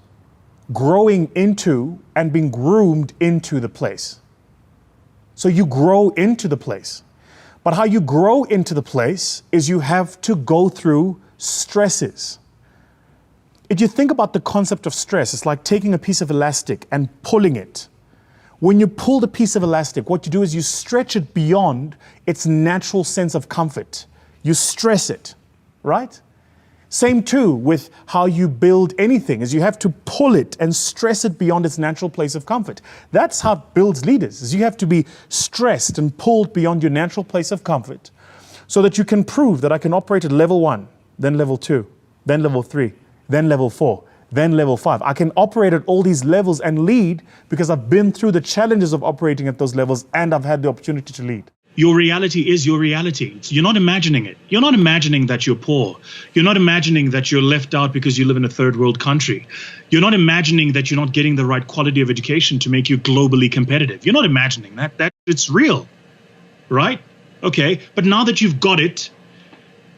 growing into and being groomed into the place. So you grow into the place. But how you grow into the place is you have to go through stresses. If you think about the concept of stress, it's like taking a piece of elastic and pulling it. When you pull the piece of elastic, what you do is you stretch it beyond its natural sense of comfort. You stress it, right? Same too with how you build anything, is you have to pull it and stress it beyond its natural place of comfort. That's how it builds leaders, is you have to be stressed and pulled beyond your natural place of comfort so that you can prove that I can operate at level 1, then level 2, then level 3, then level 4, then level 5. I can operate at all these levels and lead because I've been through the challenges of operating at those levels and I've had the opportunity to lead. Your reality is your reality. You're not imagining it. You're not imagining that you're poor. You're not imagining that you're left out because you live in a third world country. You're not imagining that you're not getting the right quality of education to make you globally competitive. You're not imagining that. It's real, right? Okay, but now that you've got it,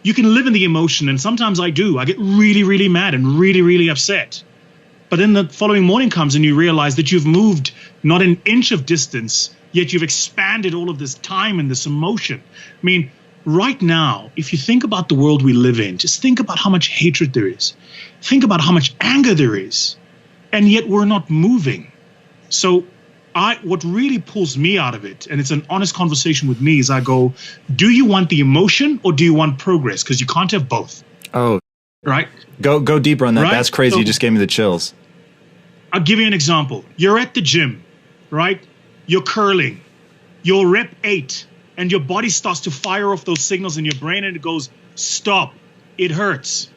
you can live in the emotion, and sometimes I do. I get really, really mad and really, really upset. But then the following morning comes and you realize that you've moved not an inch of distance, yet you've expanded all of this time and this emotion. I mean, right now, if you think about the world we live in, just think about how much hatred there is. Think about how much anger there is. And yet we're not moving. So what really pulls me out of it, and it's an honest conversation with me, is I go, do you want the emotion or do you want progress? Because you can't have both. Oh, right. Go deeper on that. Right? That's crazy. So, you just gave me the chills. I'll give you an example. You're at the gym, right? You're curling. You're rep 8, and your body starts to fire off those signals in your brain, and it goes, stop. It hurts.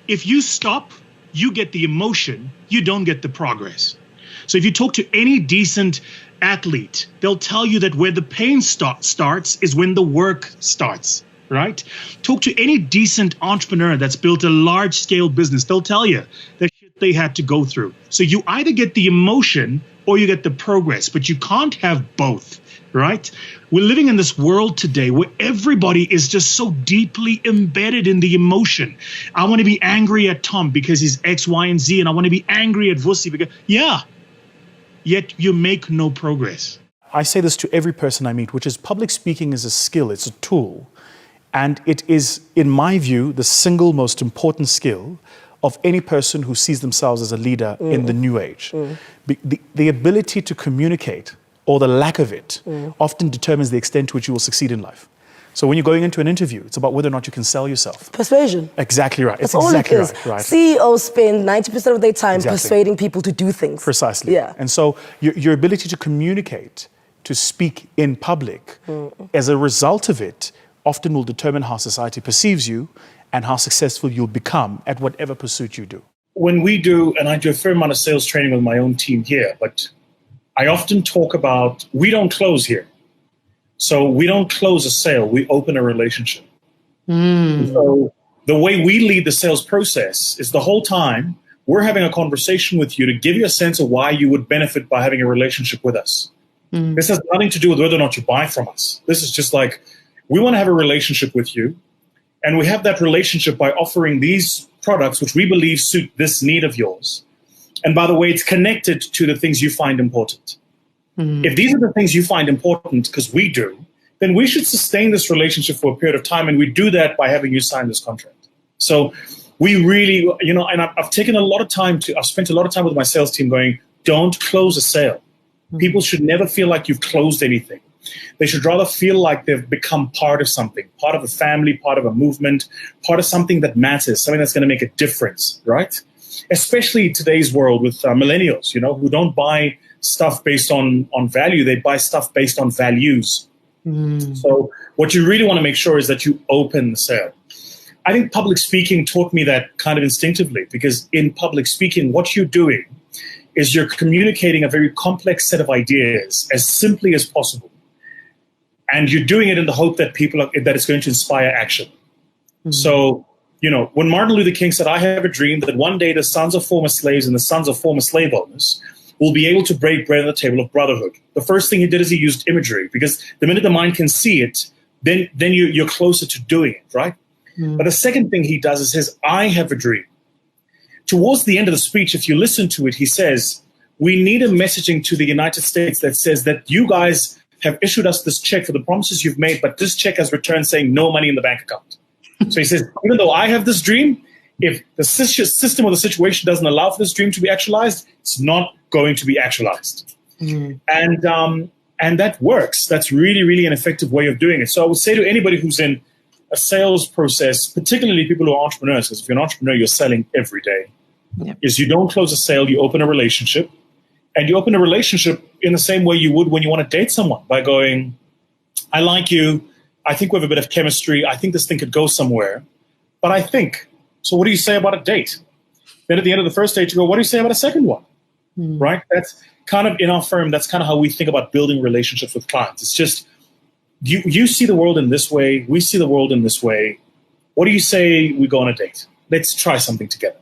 If you stop, you get the emotion. You don't get the progress. So if you talk to any decent athlete, they'll tell you that where the pain starts is when the work starts, right? Talk to any decent entrepreneur that's built a large-scale business. They'll tell you the shit they had to go through. So you either get the emotion or you get the progress, but you can't have both, right? We're living in this world today where everybody is just so deeply embedded in the emotion. I want to be angry at Tom because he's X, Y, and Z, and I want to be angry at Vusi because, yet you make no progress. I say this to every person I meet, which is public speaking is a skill, it's a tool. And it is, in my view, the single most important skill of any person who sees themselves as a leader in the new age. The ability to communicate, or the lack of it, often determines the extent to which you will succeed in life. So when you're going into an interview, it's about whether or not you can sell yourself. Persuasion. Exactly right. That's it's exactly all it is. Right. CEOs spend 90% of their time persuading people to do things. Precisely. Yeah. And so your ability to communicate, to speak in public, as a result of it, often will determine how society perceives you and how successful you'll become at whatever pursuit you do. When we do, and I do a fair amount of sales training with my own team here, but I often talk about, we don't close here. So we don't close a sale, we open a relationship. So the way we lead the sales process is the whole time we're having a conversation with you to give you a sense of why you would benefit by having a relationship with us. This has nothing to do with whether or not you buy from us. This is just like, we want to have a relationship with you. And we have that relationship by offering these products, which we believe suit this need of yours. And by the way, it's connected to the things you find important. If these are the things you find important, because we do, then we should sustain this relationship for a period of time. And we do that by having you sign this contract. So we really, and I've taken a lot of time I've spent a lot of time with my sales team going, don't close a sale. People should never feel like you've closed anything. They should rather feel like they've become part of something, part of a family, part of a movement, part of something that matters, something that's going to make a difference, right? Especially today's world with millennials, who don't buy stuff based on value. They buy stuff based on values. So what you really want to make sure is that you open the sale. I think public speaking taught me that kind of instinctively, because in public speaking, what you're doing is you're communicating a very complex set of ideas as simply as possible. And you're doing it in the hope that that it's going to inspire action. So, when Martin Luther King said, I have a dream that one day the sons of former slaves and the sons of former slave owners will be able to break bread on the table of brotherhood. The first thing he did is he used imagery, because the minute the mind can see it, then you're closer to doing it, right? But the second thing he does is says, I have a dream. Towards the end of the speech, if you listen to it, he says, we need a messaging to the United States that says that you guys have issued us this check for the promises you've made, but this check has returned saying no money in the bank account. So he says, even though I have this dream, if the system or the situation doesn't allow for this dream to be actualized, it's not going to be actualized. And that works. That's really, really an effective way of doing it. So I would say to anybody who's in a sales process, particularly people who are entrepreneurs, because if you're an entrepreneur, you're selling every day, is you don't close a sale, you open a relationship. And you open a relationship in the same way you would when you want to date someone, by going, I like you. I think we have a bit of chemistry. I think this thing could go somewhere. But I think, so what do you say about a date? Then at the end of the first date, you go, what do you say about a second one? Right? That's kind of, in our firm, that's kind of how we think about building relationships with clients. It's just, you see the world in this way. We see the world in this way. What do you say we go on a date? Let's try something together.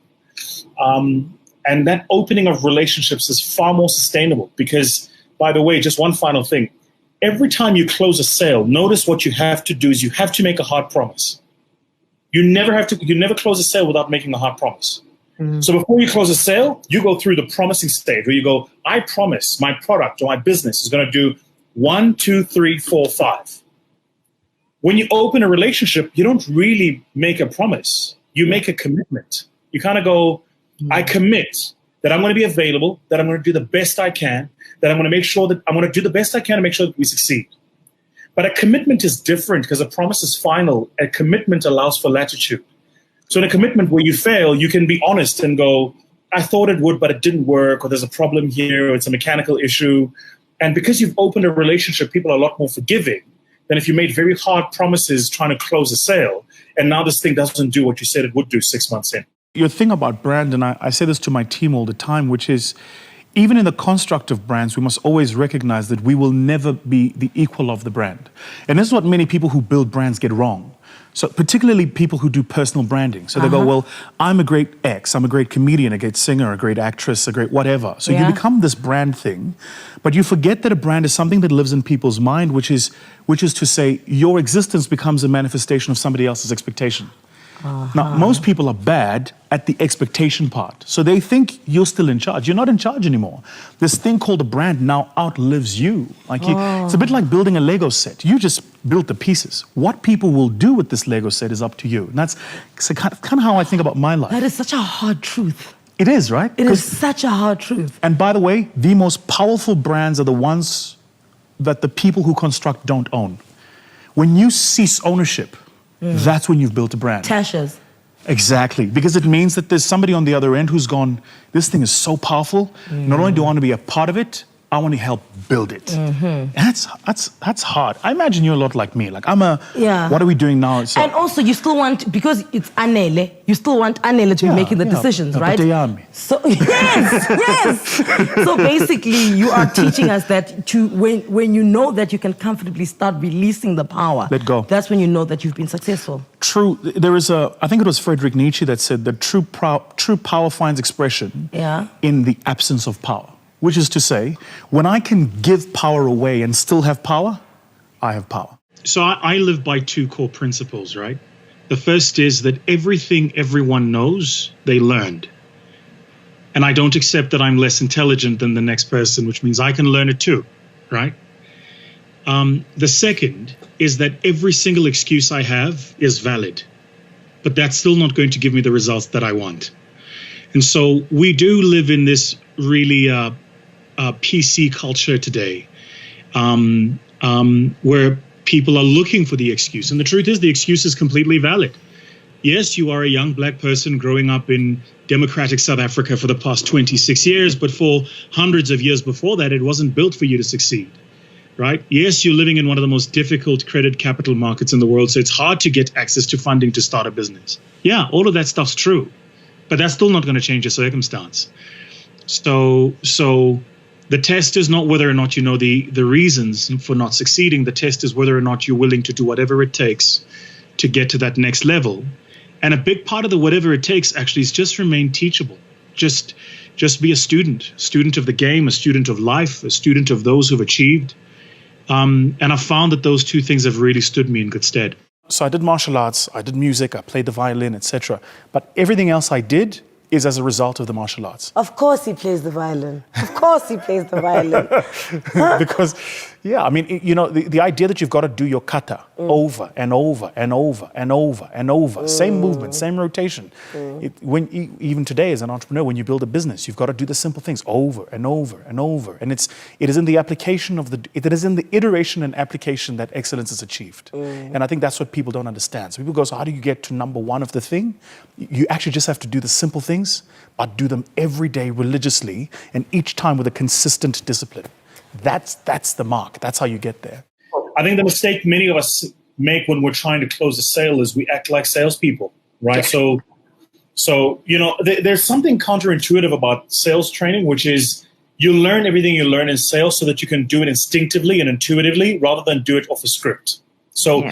And that opening of relationships is far more sustainable because, by the way, just one final thing. Every time you close a sale, notice what you have to do is you have to make a hard promise. You never close a sale without making a hard promise. So before you close a sale, you go through the promising stage where you go, I promise my product or my business is going to do 1, 2, 3, 4, 5. When you open a relationship, you don't really make a promise. You make a commitment. You kind of go, I commit that I'm going to be available, that I'm going to do the best I can, that I'm going to make sure that I'm going to do the best I can to make sure that we succeed. But a commitment is different because a promise is final. A commitment allows for latitude. So in a commitment where you fail, you can be honest and go, I thought it would, but it didn't work, or there's a problem here, or it's a mechanical issue. And because you've opened a relationship, people are a lot more forgiving than if you made very hard promises trying to close a sale, and now this thing doesn't do what you said it would do 6 months in. Your thing about brand, and I say this to my team all the time, which is even in the construct of brands, we must always recognize that we will never be the equal of the brand. And this is what many people who build brands get wrong. So particularly people who do personal branding. So they go, well, I'm a great X, I'm a great comedian, a great singer, a great actress, a great whatever. So you become this brand thing, but you forget that a brand is something that lives in people's mind, which is to say your existence becomes a manifestation of somebody else's expectation. Now, most people are bad at the expectation part. So they think you're still in charge. You're not in charge anymore. This thing called a brand now outlives you. It's a bit like building a Lego set. You just built the pieces. What people will do with this Lego set is up to you. And that's kind of how I think about my life. That is such a hard truth. It is, right? It is such a hard truth. And by the way, the most powerful brands are the ones that the people who construct don't own. When you cease ownership, that's when you've built a brand. Tasha's. Exactly, because it means that there's somebody on the other end who's gone, this thing is so powerful, not only do I want to be a part of it, I want to help build it. And that's hard. I imagine you're a lot like me. Like what are we doing now? So, and also you still want, because it's Anele, you still want Anele to be making the decisions, right? So yes. So basically you are teaching us that when you know that you can comfortably start releasing the power, let go. That's when you know that you've been successful. True. There is I think it was Friedrich Nietzsche that said that true power finds expression in the absence of power. Which is to say, when I can give power away and still have power, I have power. So I live by 2 core principles, right? The first is that everything everyone knows, they learned. And I don't accept that I'm less intelligent than the next person, which means I can learn it too, right? The second is that every single excuse I have is valid, but that's still not going to give me the results that I want. And so we do live in this really PC culture today, where people are looking for the excuse. And the truth is, the excuse is completely valid. Yes, you are a young black person growing up in democratic South Africa for the past 26 years, but for hundreds of years before that, it wasn't built for you to succeed, right? Yes, you're living in one of the most difficult credit capital markets in the world, so it's hard to get access to funding to start a business. Yeah, all of that stuff's true, but that's still not going to change your circumstance. So the test is not whether or not you know the reasons for not succeeding. The test is whether or not you're willing to do whatever it takes to get to that next level. And a big part of the whatever it takes actually is just remain teachable. Just be a student of the game, a student of life, a student of those who've achieved. And I've found that those 2 things have really stood me in good stead. So I did martial arts, I did music, I played the violin, etc. But everything else I did is as a result of the martial arts. Of course he plays the violin. Of course he plays the violin. Because, I mean, you know, the idea that you've got to do your kata over and over and over and over and over, same movement, same rotation. Even today as an entrepreneur, when you build a business, you've got to do the simple things over and over and over. And it is in the application it is in the iteration and application that excellence is achieved. And I think that's what people don't understand. So people go, so how do you get to number 1 of the thing? You actually just have to do the simple things, but do them every day religiously and each time with a consistent discipline. That's the mark. That's how you get there. I think the mistake many of us make when we're trying to close a sale is we act like salespeople, right? So you know, there's something counterintuitive about sales training, which is you learn everything you learn in sales so that you can do it instinctively and intuitively rather than do it off a script. So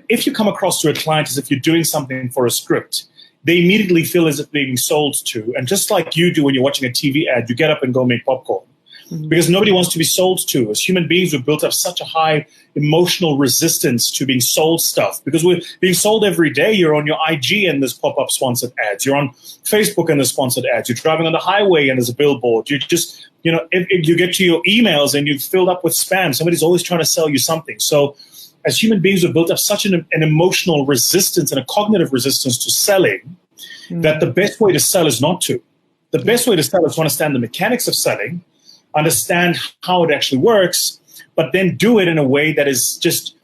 if you come across to a client as if you're doing something for a script, they immediately feel as if being sold to. And just like you do when you're watching a TV ad, you get up and go make popcorn. because nobody wants to be sold to. As human beings, we've built up such a high emotional resistance to being sold stuff because we're being sold every day. You're on your IG and there's pop-up sponsored ads. You're on Facebook and there's sponsored ads. You're driving on the highway and there's a billboard. You just, if you get to your emails and you've filled up with spam, somebody's always trying to sell you something. So as human beings, we've built up such an emotional resistance and a cognitive resistance to selling that the best way to sell is not to. The best way to sell is to understand the mechanics of selling, understand how it actually works, but then do it in a way that is just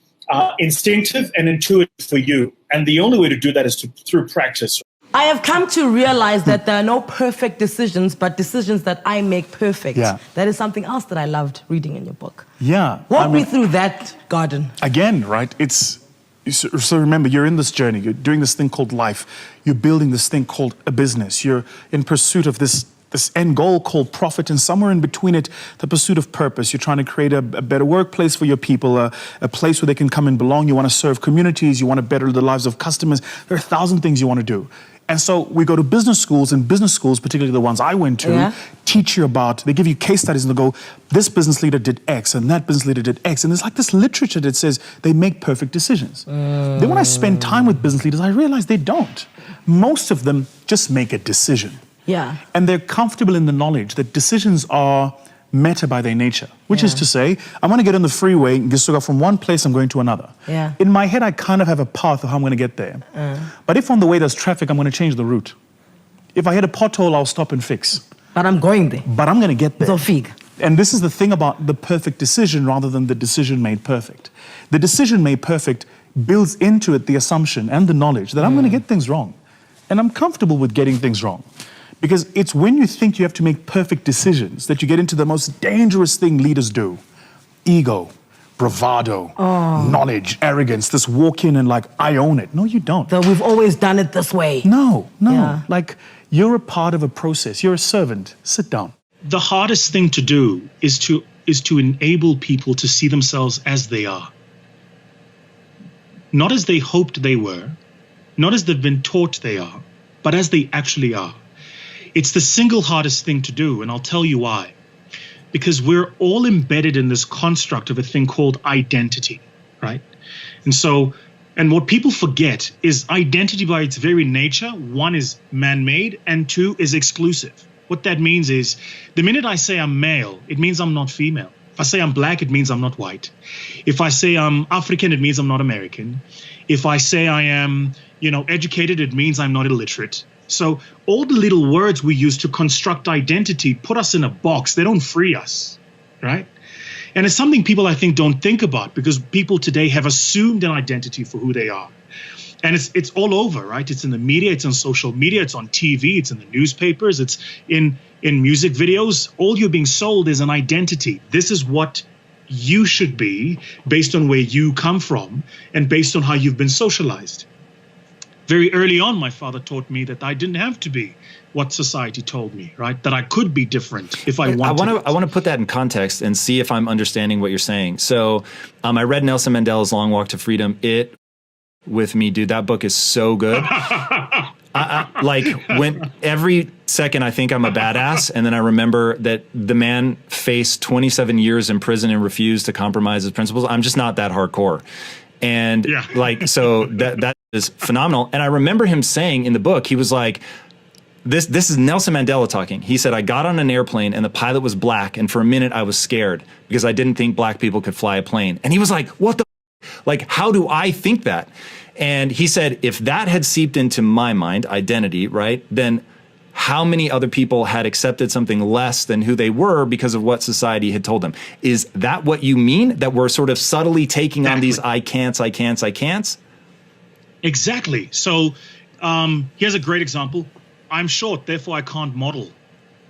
instinctive and intuitive for you. And the only way to do that is through practice. I have come to realize that there are no perfect decisions, but decisions that I make perfect. Yeah. That is something else that I loved reading in your book. Yeah. Walk me through that garden. Again, right? So remember, you're in this journey. You're doing this thing called life. You're building this thing called a business. You're in pursuit of this end goal called profit, and somewhere in between it, the pursuit of purpose. You're trying to create a better workplace for your people, a place where they can come and belong. You want to serve communities. You want to better the lives of customers. There are 1,000 things you want to do. And so we go to business schools, and business schools, particularly the ones I went to, teach you about, they give you case studies and they go, this business leader did X and that business leader did X. And there's like this literature that says they make perfect decisions. Then when I spend time with business leaders, I realize they don't. Most of them just make a decision. Yeah. And they're comfortable in the knowledge that decisions are meta by their nature, which is to say, I'm going to get on the freeway and just go from one place, I'm going to another. Yeah. In my head, I kind of have a path of how I'm going to get there. But if on the way there's traffic, I'm going to change the route. If I hit a pothole, I'll stop and fix. But I'm going there. But I'm going to get there. So fig. And this is the thing about the perfect decision rather than the decision made perfect. The decision made perfect builds into it the assumption and the knowledge that I'm going to get things wrong. And I'm comfortable with getting things wrong. Because it's when you think you have to make perfect decisions that you get into the most dangerous thing leaders do. Ego, bravado, knowledge, arrogance, this walk in and like, I own it. No, you don't. So we've always done it this way. No. Yeah. Like, you're a part of a process. You're a servant. Sit down. The hardest thing to do is to enable people to see themselves as they are. Not as they hoped they were, not as they've been taught they are, but as they actually are. It's the single hardest thing to do, and I'll tell you why. Because we're all embedded in this construct of a thing called identity, right? And what people forget is identity by its very nature, one is man-made and two is exclusive. What that means is the minute I say I'm male, it means I'm not female. If I say I'm black, it means I'm not white. If I say I'm African, it means I'm not American. If I say I am, educated, it means I'm not illiterate. So all the little words we use to construct identity put us in a box. They don't free us, right? And it's something people, I think, don't think about because people today have assumed an identity for who they are. And it's all over, right? It's in the media, it's on social media, it's on TV, it's in the newspapers, it's in music videos. All you're being sold is an identity. This is what you should be based on where you come from and based on how you've been socialized. Very early on, my father taught me that I didn't have to be what society told me, right? That I could be different if I wanted. I want to put that in context and see if I'm understanding what you're saying. So I read Nelson Mandela's Long Walk to Freedom. With me, dude, that book is so good. Like when every second I think I'm a badass, and then I remember that the man faced 27 years in prison and refused to compromise his principles. I'm just not that hardcore. And so that is phenomenal. And I remember him saying in the book, he was like, this is Nelson Mandela talking. He said, I got on an airplane and the pilot was black. And for a minute I was scared because I didn't think black people could fly a plane. And he was like, what the, like, how do I think that? And he said, if that had seeped into my mind, identity, right, then how many other people had accepted something less than who they were because of what society had told them? Is that what you mean? That we're sort of subtly taking on these I can'ts? Exactly. So here's a great example. I'm short, therefore I can't model.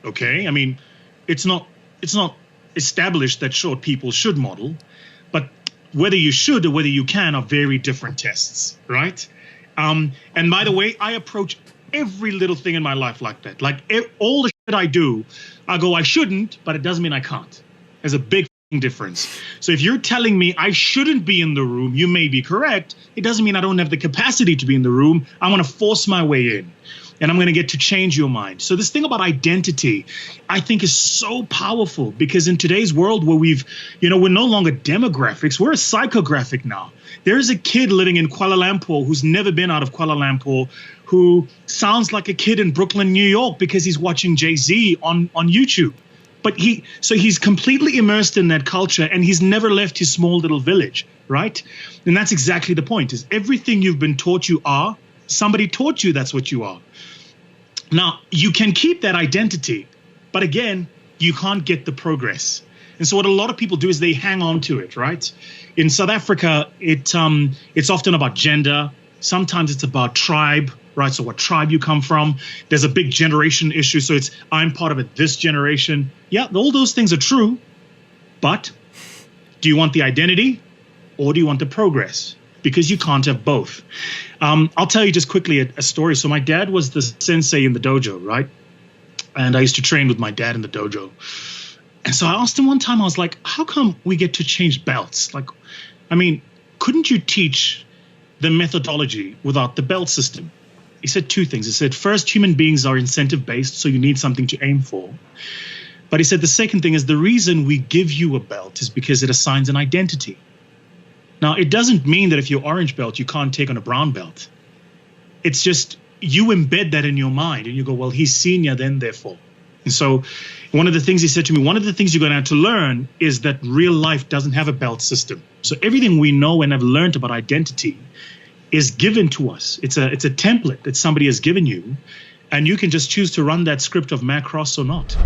Okay? I mean, it's not established that short people should model, but whether you should or whether you can are very different tests, right? And by the way, I approach every little thing in my life like that. Like all the shit I do, I go, I shouldn't, but it doesn't mean I can't. There's a big difference. So if you're telling me I shouldn't be in the room, you may be correct. It doesn't mean I don't have the capacity to be in the room. I'm going to force my way in. and I'm going to get to change your mind. So this thing about identity, I think, is so powerful, because in today's world where we're no longer demographics, we're a psychographic now. There's a kid living in Kuala Lumpur who's never been out of Kuala Lumpur, who sounds like a kid in Brooklyn, New York, because he's watching Jay-Z on YouTube. But he's completely immersed in that culture, and he's never left his small little village, right? And that's exactly the point, is everything you've been taught you are, somebody taught you that's what you are. Now, you can keep that identity, but again, you can't get the progress. And so what a lot of people do is they hang on to it, right? In South Africa, it's often about gender. Sometimes it's about tribe, right? So what tribe you come from. There's a big generation issue. So it's, I'm part of this generation. Yeah, all those things are true. But do you want the identity or do you want the progress? Because you can't have both. I'll tell you just quickly a story. So my dad was the sensei in the dojo, right? And I used to train with my dad in the dojo. And so I asked him one time, I was like, how come we get to change belts? Like, I mean, couldn't you teach the methodology without the belt system? He said two things. He said, first, human beings are incentive-based, so you need something to aim for. But he said the second thing is the reason we give you a belt is because it assigns an identity. Now, it doesn't mean that if you're orange belt, you can't take on a brown belt. It's just you embed that in your mind and you go, well, he's senior, then therefore. And so one of the things he said to me, one of the things you're going to have to learn is that real life doesn't have a belt system. So everything we know and have learned about identity is given to us. It's a template that somebody has given you, and you can just choose to run that script of Macross or not.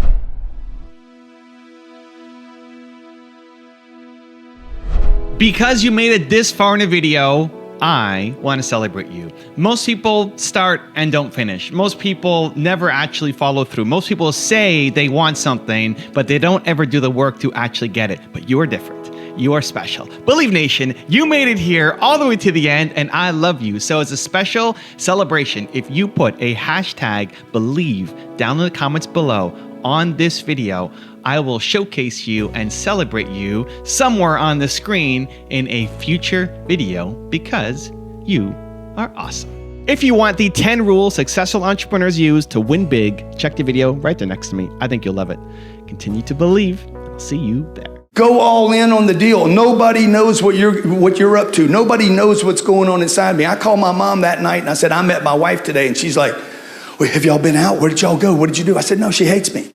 Because you made it this far in a video, I want to celebrate you. Most people start and don't finish. Most people never actually follow through. Most people say they want something, but they don't ever do the work to actually get it. But you are different. You are special. Believe Nation, you made it here all the way to the end, and I love you. So as a special celebration, if you put a hashtag Believe down in the comments below on this video, I will showcase you and celebrate you somewhere on the screen in a future video, because you are awesome. If you want the 10 rules successful entrepreneurs use to win big, check the video right there next to me. I think you'll love it. Continue to believe. I'll see you there. Go all in on the deal. Nobody knows what you're up to. Nobody knows what's going on inside me. I called my mom that night and I said, I met my wife today. And she's like, well, have y'all been out? Where did y'all go? What did you do? I said, no, she hates me.